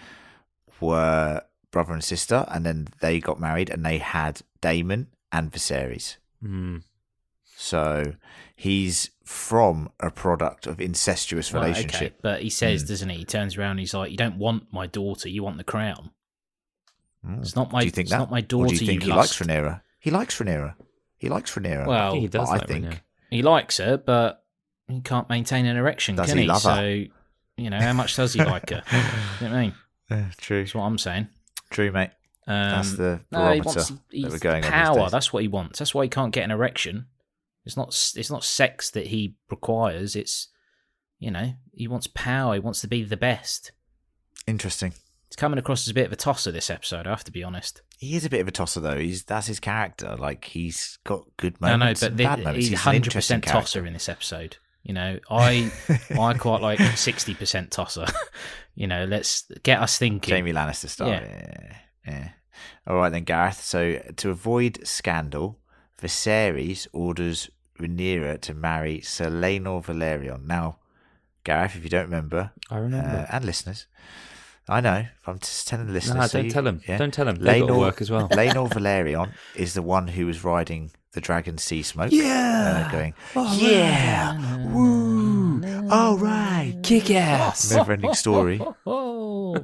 were brother and sister, and then they got married and they had Daemon and Viserys. So he's from a product of incestuous relationship. Okay. But he says, doesn't he? He turns around and he's like, you don't want my daughter, you want the crown. It's not my. Do you think it's that? not my daughter. Or do you think he lust. likes Rhaenyra? He likes Rhaenyra. He likes Rhaenyra. Well, he does. I Like think. Rhaenyra. He likes her, but he can't maintain an erection, Does can he he? love her? So, how much does he like her? You know what I mean? True. That's what I'm saying. True, mate. That's the No, barometer he that we're going on power. these days. That's what he wants. That's why he can't get an erection. It's not sex that he requires. It's he wants power. He wants to be the best. Interesting. It's coming across as a bit of a tosser this episode. I have to be honest. He is a bit of a tosser, though. That's his character. Like, he's got good No, moments but and bad moments. he's He's an 100% interesting tosser character. in this episode. I quite like 60% tosser. Let's get us thinking. Jamie Lannister style. Yeah. All right, then, Gareth. So, to avoid scandal, Viserys orders Rhaenyra to marry Ser Len Velaryon. Now, Gareth, if you don't remember, I remember. and listeners, I know. I'm just telling the listeners. No, so don't you- tell him. yeah. Don't tell him. They got to Laenor- work as well. Laenor Velaryon is the one who was riding the dragon sea smoke. Going, woo, all right, Kick ass. never-ending story. Oh,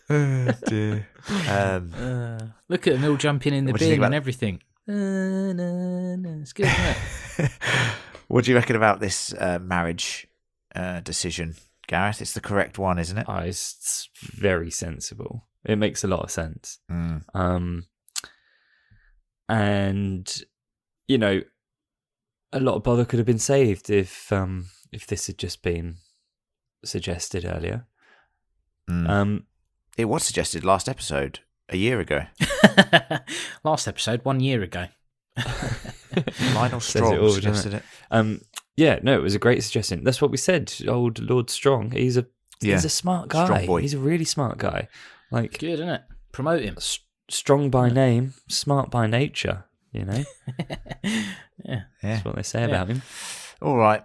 Oh, dear. look at them all jumping in the What do you think bin and about- everything. It's good, isn't it? What do you reckon about this marriage decision, Gareth? It's the correct one, isn't it? It's very sensible. It makes a lot of sense. Mm. And a lot of bother could have been saved if this had just been suggested earlier. It was suggested last episode, a year ago. Last episode, 1 year ago. Lionel Says it Strong all, suggested doesn't it. Yeah, no, it was a great suggestion. That's what we said. Old Lord Strong, he's a smart guy. Strong boy. He's a really smart guy. Like, Good, isn't it? Promote him. strong by name, smart by nature. Yeah. That's what they say about him. All right.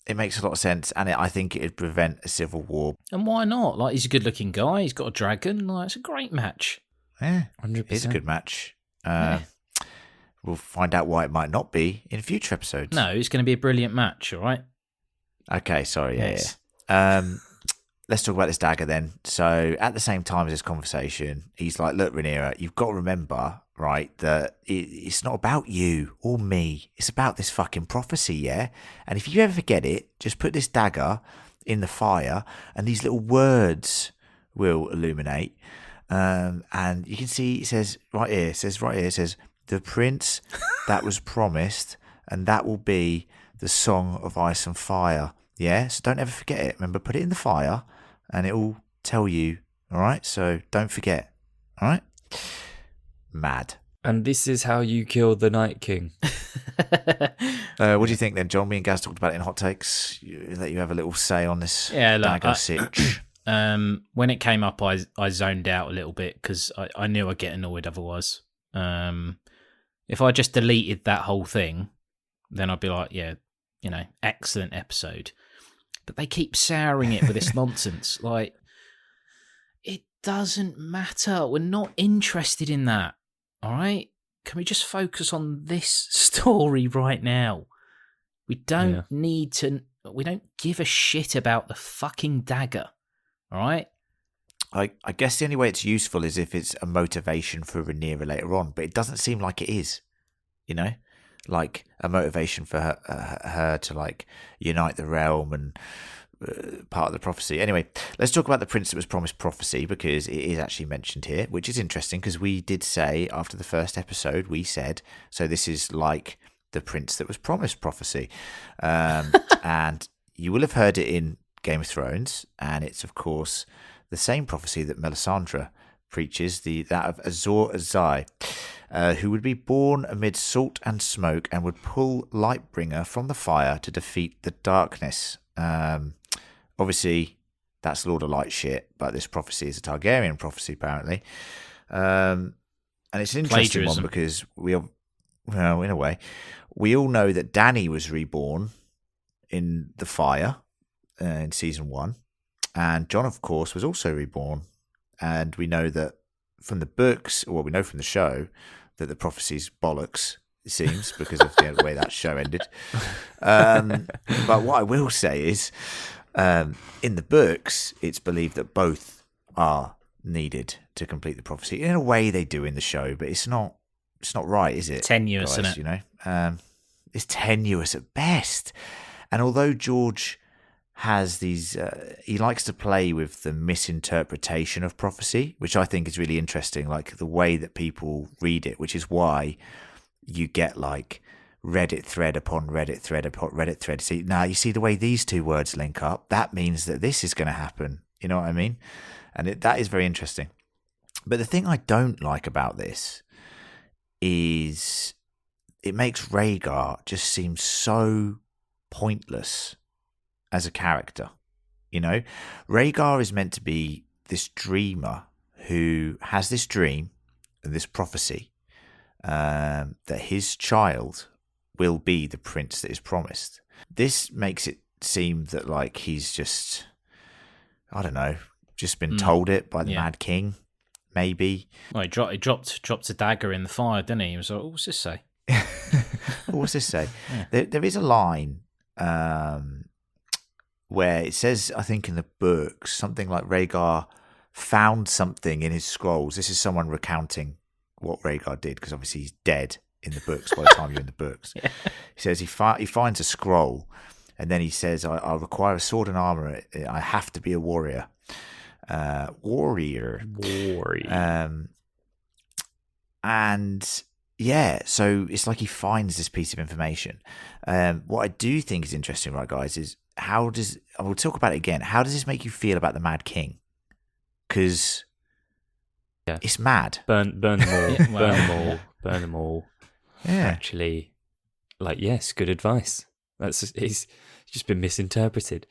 It makes a lot of sense, and I think it'd prevent a civil war. And why not? Like, he's a good-looking guy. He's got a dragon. Like, it's a great match. Yeah, 100%. it's a good match. Yeah. We'll find out why it might not be in future episodes. No, it's going to be a brilliant match. All right. Okay, sorry. Yes. Yeah. Let's talk about this dagger then. So at the same time as this conversation, he's like, look, Rhaenyra, you've got to remember, right, that it's not about you or me. It's about this fucking prophecy, yeah? And if you ever forget it, just put this dagger in the fire and these little words will illuminate. And you can see it says right here, the prince that was promised, and that will be the Song of Ice and Fire. Yeah, so don't ever forget it. Remember, put it in the fire and it will tell you. All right, so don't forget. All right, mad. And this is how you kill the Night King. What do you think then, John? Me and Gaz talked about it in hot takes. Let you have a little say on this dagger sitch. When it came up, I zoned out a little bit because I knew I'd get annoyed otherwise. If I just deleted that whole thing, then I'd be like, yeah, excellent episode. But they keep souring it with this nonsense. Like, it doesn't matter. We're not interested in that. All right? Can we just focus on this story right now? We don't need to... We don't give a shit about the fucking dagger. All right? I guess the only way it's useful is if it's a motivation for Rhaenyra later on, but it doesn't seem like it is, like a motivation for her to like unite the realm and part of the prophecy. Anyway, let's talk about the prince that was promised prophecy, because it is actually mentioned here, which is interesting because we did say after the first episode, we said, so this is like the prince that was promised prophecy. And you will have heard it in Game of Thrones, and it's of course the same prophecy that Melisandre preaches, that of Azor Ahai, who would be born amid salt and smoke and would pull Lightbringer from the fire to defeat the darkness. Obviously, that's Lord of Light shit, but this prophecy is a Targaryen prophecy, apparently. And it's an interesting one because in a way, we all know that Dany was reborn in the fire in season 1. And Jon, of course, was also reborn. And we know that from the books, or we know from the show, that the prophecy's bollocks, it seems, because of the way that show ended. But what I will say is, in the books, it's believed that both are needed to complete the prophecy. In a way, they do in the show, but it's not right, is it? Tenuous, guys, isn't it? You know, it's tenuous at best. And although George has these, he likes to play with the misinterpretation of prophecy, which I think is really interesting, like the way that people read it, which is why you get like Reddit thread upon Reddit thread upon Reddit thread. See, now you see the way these two words link up, that means that this is going to happen. You know what I mean? And that is very interesting. But the thing I don't like about this is it makes Rhaegar just seem so pointless as a character. You know, Rhaegar is meant to be this dreamer who has this dream and this prophecy that his child will be the prince that is promised. This makes it seem that like he's just, I don't know, just been told it by the Mad King, maybe. Well, he dropped a dagger in the fire, didn't he? He was like, "Oh, what's this say?" What's this say? There is a line where it says, I think in the books, something like Rhaegar found something in his scrolls. This is someone recounting what Rhaegar did, because obviously he's dead in the books by the time you're in the books. He says he finds a scroll, and then he says, I require a sword and armor. I have to be a warrior. Warrior. And yeah, so it's like he finds this piece of information. What I do think is interesting, right, guys, is we'll talk about it again. How does this make you feel about the Mad King? Because it's mad. Burn them all. Burn them all. Yeah. Actually, like, yes, good advice. He's just been misinterpreted.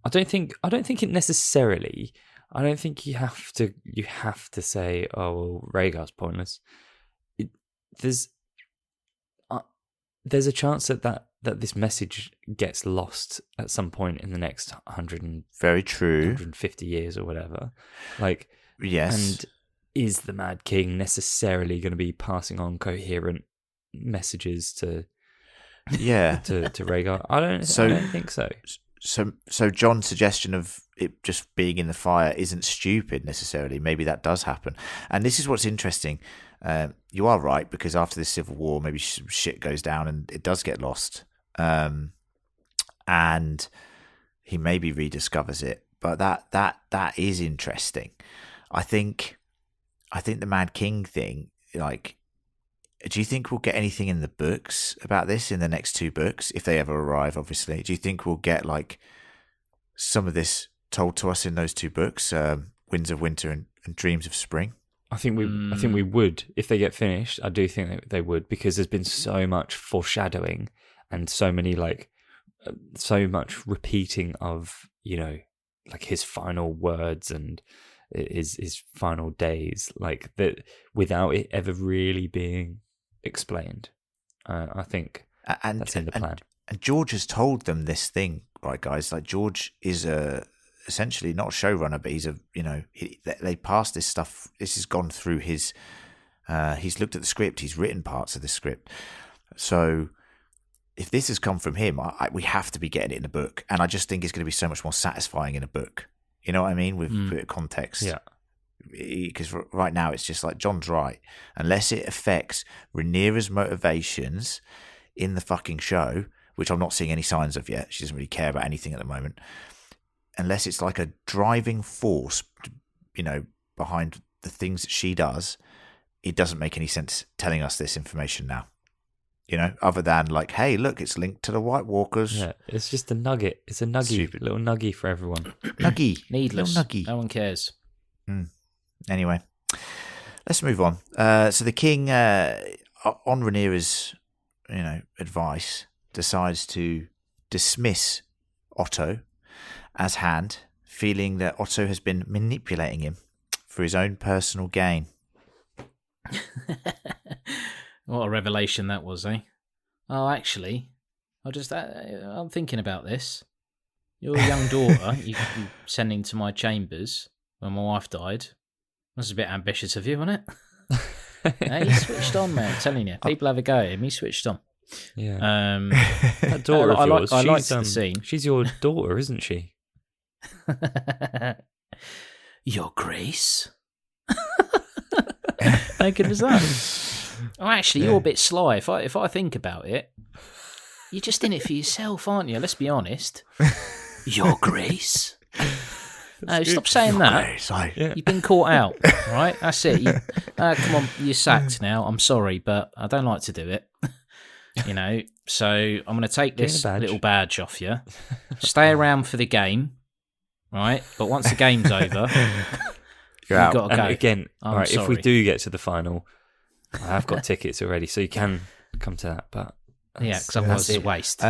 I don't think it necessarily. I don't think you have to say, oh, well, Rhaegar's pointless. There's a chance that this message gets lost at some point in the next 100 very true 150 years or whatever. Like, yes. And is the Mad King necessarily going to be passing on coherent messages to Rhaegar? I don't think so. So John's suggestion of it just being in the fire isn't stupid necessarily. Maybe that does happen. And this is what's interesting. You are right, because after this civil war, maybe shit goes down and it does get lost. And he maybe rediscovers it. But that is interesting. I think the Mad King thing, like, do you think we'll get anything in the books about this in the next two books, if they ever arrive, obviously? Do you think we'll get, like, some of this told to us in those two books, Winds of Winter and Dreams of Spring? I think we would, if they get finished. I do think they would, because there's been so much foreshadowing and so many, like, so much repeating of, you know, like his final words and his final days, like that, without it ever really being explained. I think that's in the plan. And George has told them this thing, right, guys? Like, George is essentially not a showrunner, but he's they passed this stuff. This has gone through his. He's looked at the script. He's written parts of the script. So if this has come from him, we have to be getting it in a book. And I just think it's going to be so much more satisfying in a book. You know what I mean? With a bit of context. Yeah. Because right now it's just like, John's right. Unless it affects Rhaenyra's motivations in the fucking show, which I'm not seeing any signs of yet. She doesn't really care about anything at the moment. Unless it's like a driving force, you know, behind the things that she does, it doesn't make any sense telling us this information now. You know, other than like, hey, look, it's linked to the White Walkers. Yeah, it's just a nugget. It's a nugget, little nugget for everyone. Nuggy. Needless. Nuggy. No one cares. Anyway, let's move on. So the king, on Rhaenyra's, advice, decides to dismiss Otto as hand, feeling that Otto has been manipulating him for his own personal gain. What a revelation that was, eh? Oh, actually, I'm thinking about this. Your young daughter, you sending to my chambers when my wife died. That's a bit ambitious of you, wasn't it? Hey, he switched on, man. I'm telling you, people have a go at him. He switched on. Yeah. That daughter of yours, I liked the scene. She's your daughter, isn't she? Your Grace? How good was that? Oh, actually, you're a bit sly. If I think about it, you're just in it for yourself, aren't you? Let's be honest. Your Grace? No, stop saying that. You've been caught out, right? That's it. Come on, you're sacked now. I'm sorry, but I don't like to do it. So I'm going to take this little badge off you. Stay around for the game, right? But once the game's over, you've got to go. And again, I'm all right, sorry. if we do get to the final, I have got tickets already, so you can come to that. But yeah, because otherwise it's a waste.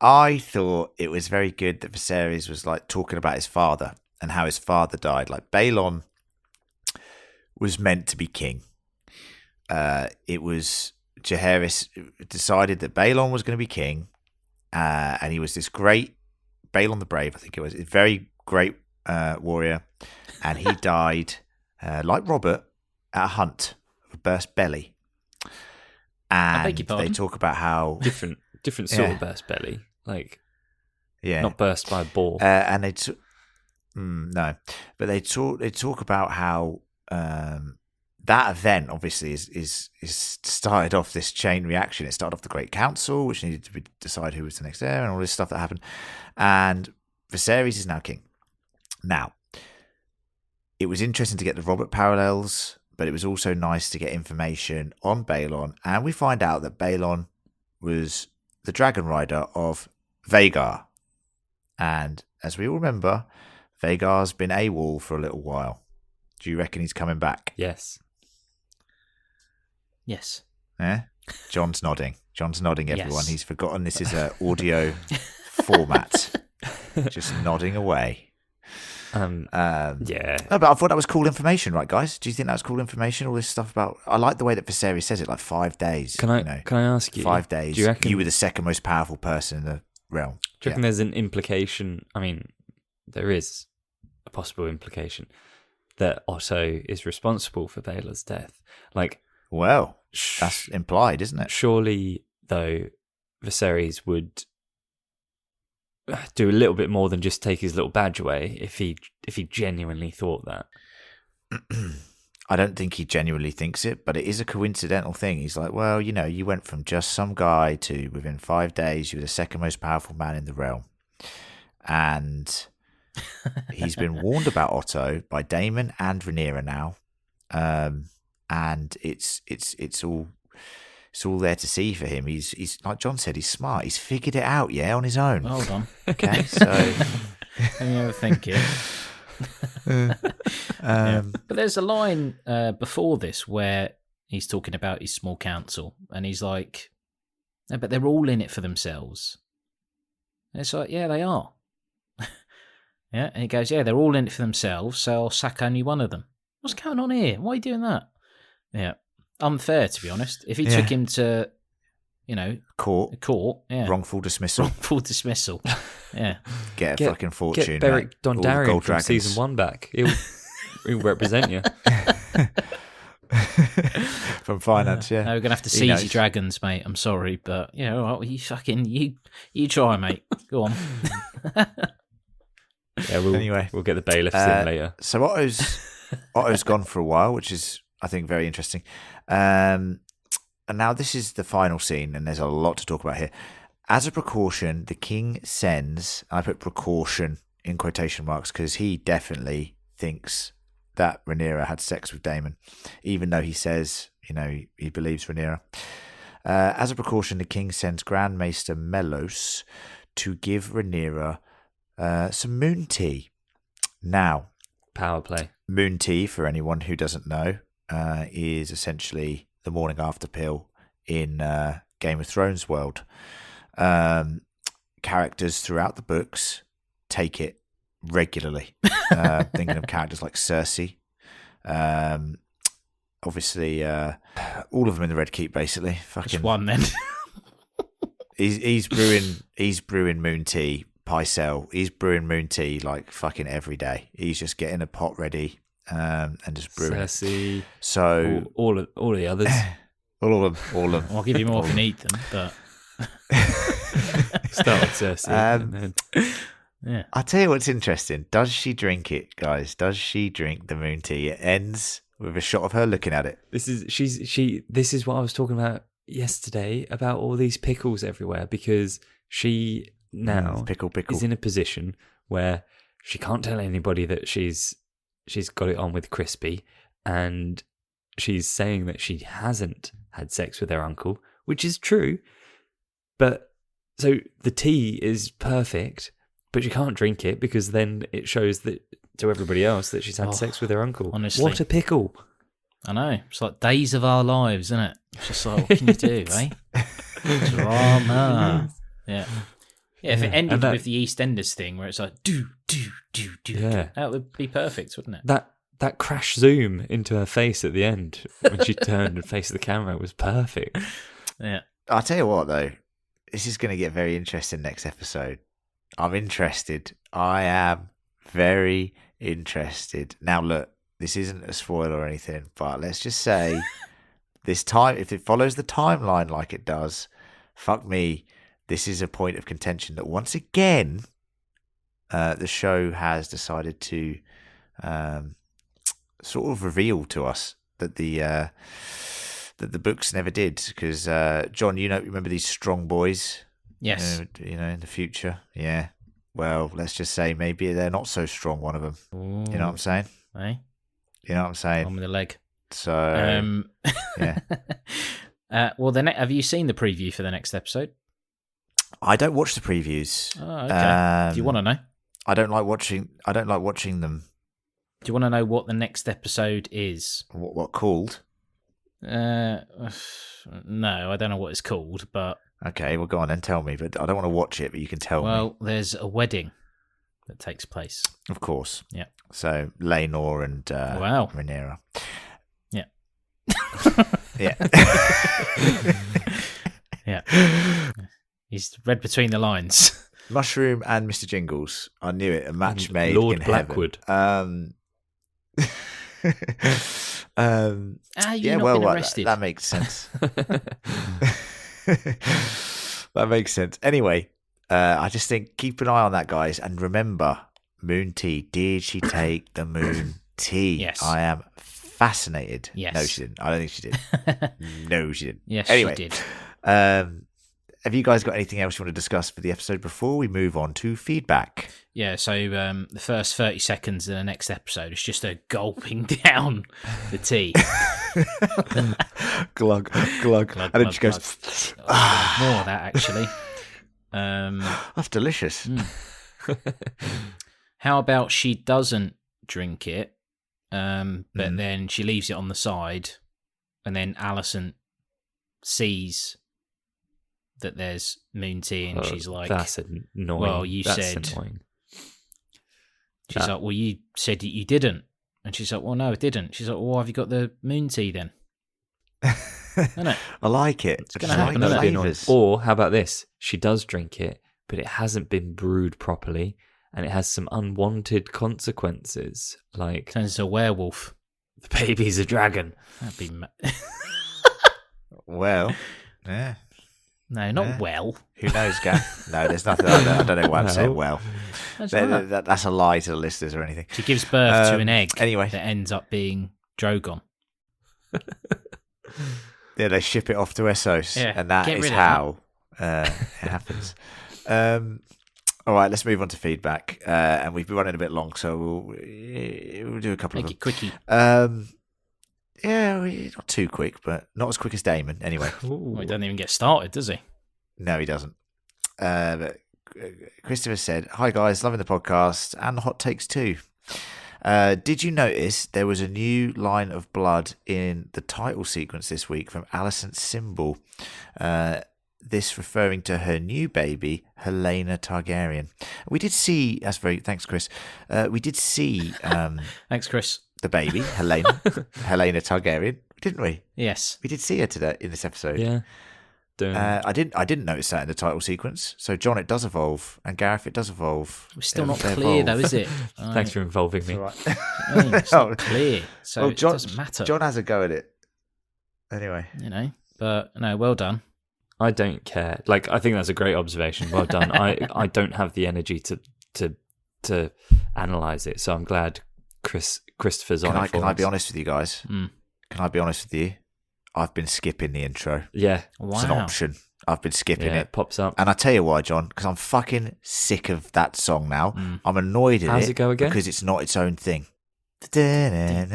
I thought it was very good that Viserys was like talking about his father and how his father died. Like Balon was meant to be king. It was Jaehaerys decided that Balon was going to be king, and he was this great Balon the Brave, I think it was, a very great warrior, and he died like Robert at a hunt of a burst belly. And I beg your pardon? they talk about how different sort of burst belly, like not burst by a ball. And they no, but they talk about how that event obviously is started off this chain reaction. It started off the Great Council, which needed to decide who was the next heir, and all this stuff that happened. And Viserys is now king. Now, it was interesting to get the Robert parallels, but it was also nice to get information on Balon, and we find out that Balon was the dragon rider of Vhagar. And as we all remember, Vhagar's been AWOL for a little while. Do you reckon he's coming back? Yes. Yes. John's nodding. Everyone. Yes. He's forgotten this is an audio format. Just nodding away. Yeah. No, but I thought that was cool information, right, guys? Do you think that was cool information? All this stuff about... I like the way that Viserys says it, like 5 days. Can I ask you? 5 days. Do you reckon you were the second most powerful person in the realm? Do you reckon there's an implication? I mean, there is a possible implication that Otto is responsible for Baelor's death. Like, well, that's implied, isn't it? Surely, though, Viserys would do a little bit more than just take his little badge away if he genuinely thought that. I don't think he genuinely thinks it, but it is a coincidental thing. He's like, well, you went from just some guy to within 5 days, you were the second most powerful man in the realm. And he's been warned about Otto by Daemon and Rhaenyra now. And it's all there to see for him. He's like John said, he's smart. He's figured it out, on his own. Hold on. Okay, so Let me overthink it. But there's a line before this where he's talking about his small council, and he's like, "No, but they're all in it for themselves." And it's like, yeah, they are. Yeah, and he goes, "Yeah, they're all in it for themselves, so I'll sack only one of them." What's going on here? Why are you doing that? Yeah, unfair, to be honest. If he took him to, court, wrongful dismissal, yeah, get a fucking fortune. Get Beric Dondarrion from season 1 back. He'll represent you. From finance, No, we're gonna have to seize your dragons, mate. I'm sorry, but all right, well, you try, mate. Go on. Yeah, we'll get the bailiffs in later. So Otto's gone for a while, which is, I think, very interesting. And now this is the final scene, and there's a lot to talk about here. As a precaution, the king sends, I put precaution in quotation marks because he definitely thinks that Rhaenyra had sex with Daemon, even though he says, he believes Rhaenyra. As a precaution, the king sends Grand Maester Mellos to give Rhaenyra some moon tea. Now, power play. Moon tea, for anyone who doesn't know, is essentially the morning after pill in Game of Thrones world. Characters throughout the books take it regularly. Thinking of characters like Cersei. Obviously, all of them in the Red Keep, basically. Just one then. he's brewing moon tea. Pycelle, he's brewing moon tea like fucking every day. He's just getting a pot ready and just brewing. Cersei. So all of the others, all of them. I'll give you more if you need them, but start with Cersei. Yeah. I'll tell you what's interesting. Does she drink it, guys? Does she drink the moon tea? It ends with a shot of her looking at it. This is what I was talking about yesterday about all these pickles everywhere, because she now pickle. is in a position where she can't tell anybody that she's got it on with Crispy, and she's saying that she hasn't had sex with her uncle, which is true. But so the tea is perfect, but she can't drink it because then it shows that to everybody else that she's had sex with her uncle. Honestly. What a pickle. I know. It's like days of our lives, isn't it? It's just like, what can you do, eh? Drama. Yeah. Yeah, if it ended with the EastEnders thing where it's like, do, that would be perfect, wouldn't it? That crash zoom into her face at the end when she turned and faced the camera was perfect. Yeah. I'll tell you what, though. This is going to get very interesting next episode. I'm interested. I am very interested. Now, look, this isn't a spoiler or anything, but let's just say this time, if it follows the timeline like it does, fuck me, this is a point of contention that once again, the show has decided to sort of reveal to us that the books never did. Because John, remember these strong boys? Yes. In the future, yeah. Well, let's just say maybe they're not so strong. One of them. Ooh. You know what I'm saying? Eh? You know what I'm saying? On with the leg. So, yeah. Well, have you seen the preview for the next episode? I don't watch the previews. Oh, okay. Do you want to know? I don't like watching them. Do you want to know what the next episode is? What called? No, I don't know what it's called, but okay, well, go on and tell me. But I don't want to watch it, but you can tell me. Well, there's a wedding that takes place. Of course. Yeah. So Rhanerya and Rhanerya. Yeah. Yeah. Yeah. He's read between the lines. Mushroom and Mr. Jingles. I knew it. A match made Lord in Blackwood. Heaven. You've not been arrested. That makes sense. That makes sense. Anyway, I just think keep an eye on that, guys, and remember, moon tea. Did she take the moon tea? Yes. I am fascinated. Yes. No, she didn't. I don't think she did. No, she didn't. Yes, anyway, she did. Have you guys got anything else you want to discuss for the episode before we move on to feedback? Yeah, so the first 30 seconds of the next episode is just her gulping down the tea. glug, glug. And then she goes... more of that, actually. That's delicious. How about she doesn't drink it, but then she leaves it on the side, and then Alison sees that there's moon tea, and she's like, "That's annoying." Well, that's annoying. She's like, "Well, you said that you didn't," and she's like, "Well, no, it didn't." She's like, "Well, why have you got the moon tea then?" Isn't it? I like it. It's gonna happen. Like Isn't flavours. Or how about this? She does drink it, but it hasn't been brewed properly, and it has some unwanted consequences, like Turns into a werewolf. the baby's a dragon. That'd be. Well, yeah. No, not well. Who knows, Gav? No, there's nothing. I don't know why I'm saying well. That's a lie to the listeners or anything. She gives birth to an egg anyway. that ends up being Drogon. Yeah, they ship it off to Essos, and that is how it happens. All right, let's move on to feedback. And we've been running a bit long, so we'll do a couple of them. Make it quickie. Yeah, not too quick, but not as quick as Damon. Anyway, Well, he doesn't even get started, does he? no, he doesn't. But Christopher said, "Hi guys, loving the podcast and the hot takes too. Did you notice there was a new line of blood in the title sequence this week from Alicent's symbol? This referring to her new baby, Rhaenyra Targaryen. We did see. Thanks, Chris. We did see. Thanks, Chris. The baby, Rhaenyra Targaryen, didn't we? Yes, we did see her today in this episode. Yeah. I didn't notice that in the title sequence. So, John, it does evolve, and Gareth, it does evolve. We're still not clear, though, is it? Thanks for involving me. Right. It's not clear, so it doesn't matter. John has a go at it. Anyway, but no, well done. I don't care. I think that's a great observation. Well done. I don't have the energy to to analyze it. So I'm glad Christopher's on it. Can I be honest with you guys? Can I be honest with you? I've been skipping the intro. Yeah. Wow. It's an option. I've been skipping Yeah, it. it pops up. And I tell you why, John, because I'm fucking sick of that song now. I'm annoyed at How's it go again? because it's not its own thing. Game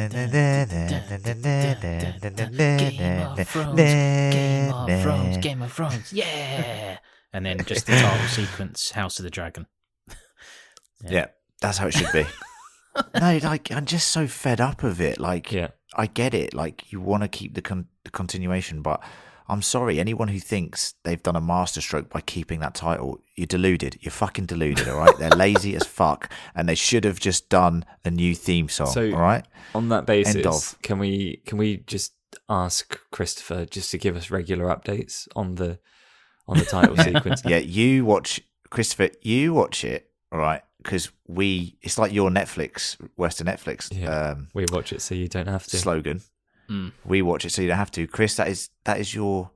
of Thrones, yeah. And then just the title sequence, House of the Dragon. Yeah, that's how it should be. No, like I'm just so fed up of it. Like, Yeah. I get it. Like, you want to keep the continuation, but I'm sorry. Anyone who thinks they've done a masterstroke by keeping that title, you're deluded. You're fucking deluded. All right, they're lazy as fuck, and they should have just done a new theme song. So, all right. On that basis, End of. can we just ask Christopher just to give us regular updates on the title sequence? Yeah, you watch, Christopher. You watch it, all right? Because it's like your Netflix, Western Netflix. Yeah. We watch it so you don't have to. Slogan. We watch it so you don't have to. Chris, that is your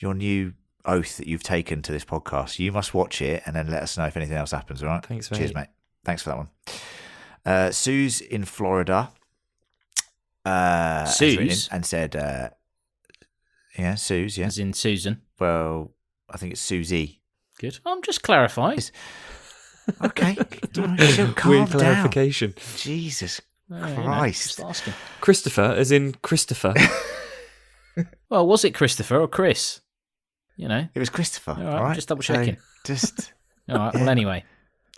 new oath that you've taken to this podcast. You must watch it and then let us know if anything else happens. All right. Thanks, mate. Cheers, mate. Thanks for that one. Sue's in Florida. has written in Suze? and said, yeah, Suze, yeah. As in Susan. Well, I think it's Susie. Good. I'm just clarifying. Okay. Calm Weird down. clarification. Jesus Christ. Christ. Just asking. Christopher, as in Christopher. Well, was it Christopher or Chris? You know. It was Christopher. All right, just double checking. Just. All right. Well, anyway.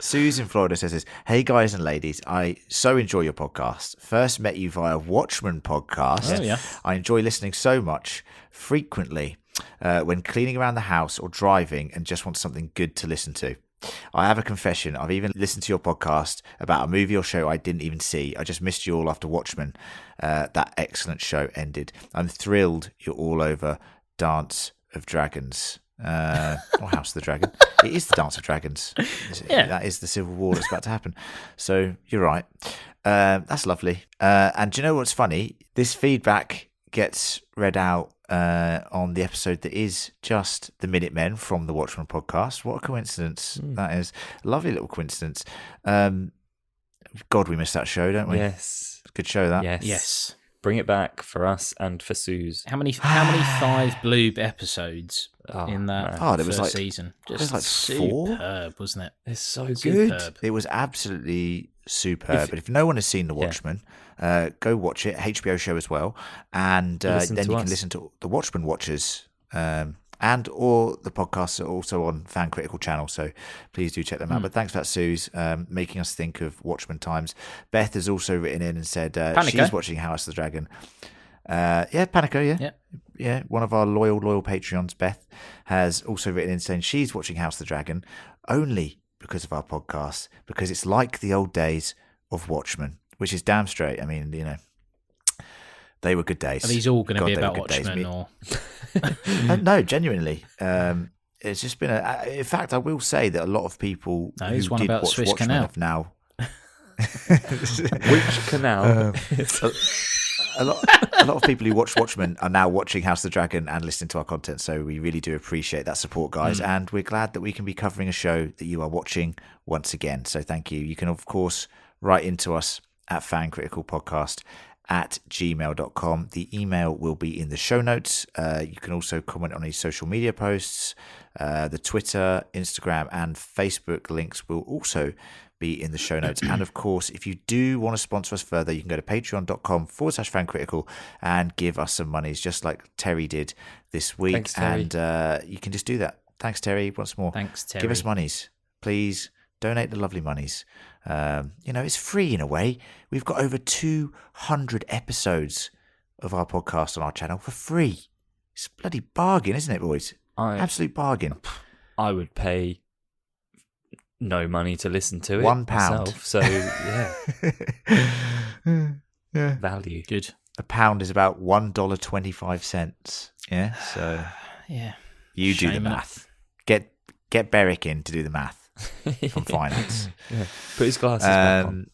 Suze in Florida says this. Hey guys and ladies, I so enjoy your podcast. First met you via Watchmen podcast. Oh, yeah. I enjoy listening so much frequently when cleaning around the house or driving and just want something good to listen to. I have a confession. I've even listened to your podcast about a movie or show I didn't even see. I just missed you all after Watchmen. That excellent show ended. I'm thrilled you're all over Dance of Dragons. Or House of the Dragon. It is the Dance of Dragons. Yeah. That is the civil war that's about to happen. So you're right. That's lovely. And do you know what's funny? This feedback gets read out on the episode that is just the Minutemen from the Watchmen podcast. What a coincidence that is. Lovely little coincidence. God, we missed that show, don't we? Yes. Good show, that. Yes. Bring it back for us and for Suze. How many Five Bloob episodes in that there was first like- season? there was Just like 4? superb, wasn't it? It's so good. Superb. It was absolutely superb. But if no one has seen The Watchmen, go watch it. HBO show as well. And then Listen you to can us. listen to the Watchmen Watchers and or the podcasts are also on Fan Critical channel. So please do check them out. But thanks for that, Suze, making us think of Watchmen times. Beth has also written in and said Panico. she's watching House of the Dragon. Yeah, Panico, yeah. Yeah, one of our loyal Patreons, Beth, has also written in saying she's watching House of the Dragon only because of our podcast, because it's like the old days of Watchmen, which is damn straight. I mean, you know, they were good days. Are these all going to be God, they about were good days. Watchmen? Or No, genuinely. It's just been in fact, I will say that a lot of people No, who there's one did about watch Swiss Watchmen Canal. have now... Which canal? A lot of people who watch Watchmen are now watching House of the Dragon and listening to our content, so we really do appreciate that support, guys, and we're glad that we can be covering a show that you are watching once again, so thank you. You can, of course, write into us at fancriticalpodcast@gmail.com. The email will be in the show notes. You can also comment on any social media posts. The Twitter, Instagram, and Facebook links will also be in the show notes. And of course, if you do want to sponsor us further, you can go to patreon.com/fancritical and give us some monies, just like Terry did this week. Thanks, Terry. And you can just do that. Thanks, Terry, once more. Thanks, Terry. Give us monies. Please donate the lovely monies. You know, it's free in a way. We've got over 200 episodes of our podcast on our channel for free. It's a bloody bargain, isn't it, boys? Absolute bargain. I would pay no money to listen to it. £1. Myself, so yeah, Yeah. value. Good. A pound is about $1.25. Yeah, so Yeah. you do the Shame, innit? math. Get Beric in to do the math from finance. Yeah. Put his glasses back on.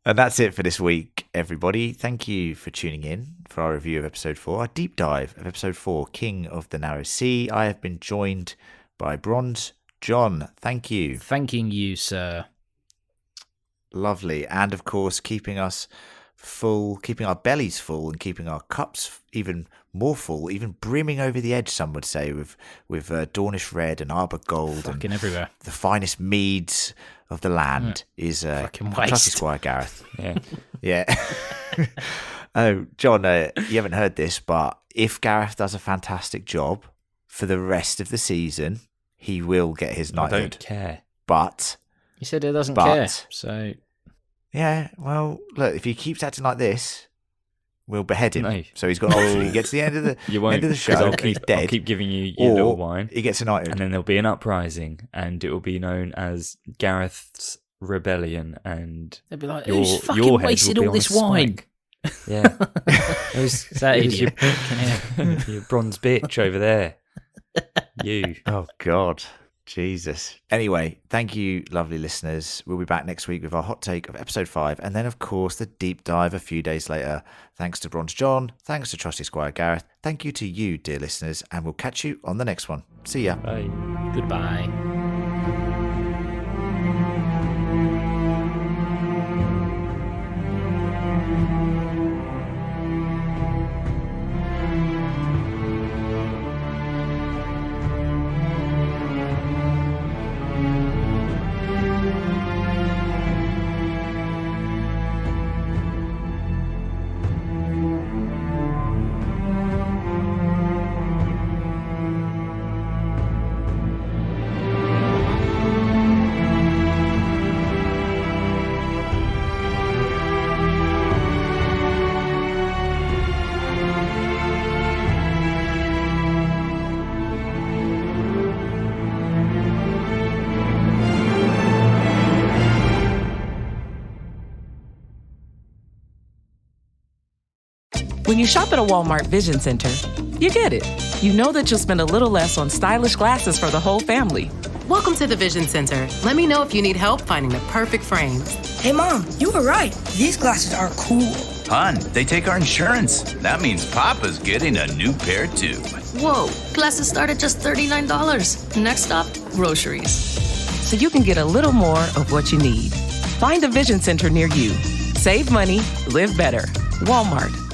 And that's it for this week, everybody. Thank you for tuning in for our review of episode 4, our deep dive of episode 4, King of the Narrow Sea. I have been joined by Bronze John, thank you. Thanking you, sir. Lovely. And of course, keeping us full, keeping our bellies full and keeping our cups even more full, even brimming over the edge, some would say, with Dornish red and Arbor gold. Fucking and everywhere. The finest meads of the land is trusty squire Gareth. Yeah. Oh, John, you haven't heard this, but if Gareth does a fantastic job for the rest of the season, he will get his knighthood. I don't care. But he said he doesn't care. So yeah, well, look, if he keeps acting like this, we'll behead him. No. So he's got an option. He gets to the end of the end of the show. I'll He's dead. I'll keep giving you your little wine. He gets a knighthood, and then there'll be an uprising, and it will be known as Gareth's rebellion. And they'll be like, your, "Who's fucking your wasted all this wine?" Yeah, that is your bronze bitch over there. You. Oh God. Jesus. Anyway, thank you, lovely listeners. We'll be back next week with our hot take of episode 5, and then, of course, the deep dive a few days later. Thanks to Bronze John. Thanks to Trusty Squire Gareth. Thank you to you, dear listeners, and we'll catch you on the next one. See ya. Bye. Goodbye. When you shop at a Walmart Vision Center, you get it. You know that you'll spend a little less on stylish glasses for the whole family. Welcome to the Vision Center. Let me know if you need help finding the perfect frames. Hey, Mom, you were right. These glasses are cool. Hon, they take our insurance. That means Papa's getting a new pair, too. Whoa, glasses start at just $39. Next stop, groceries. So you can get a little more of what you need. Find a Vision Center near you. Save money, live better. Walmart.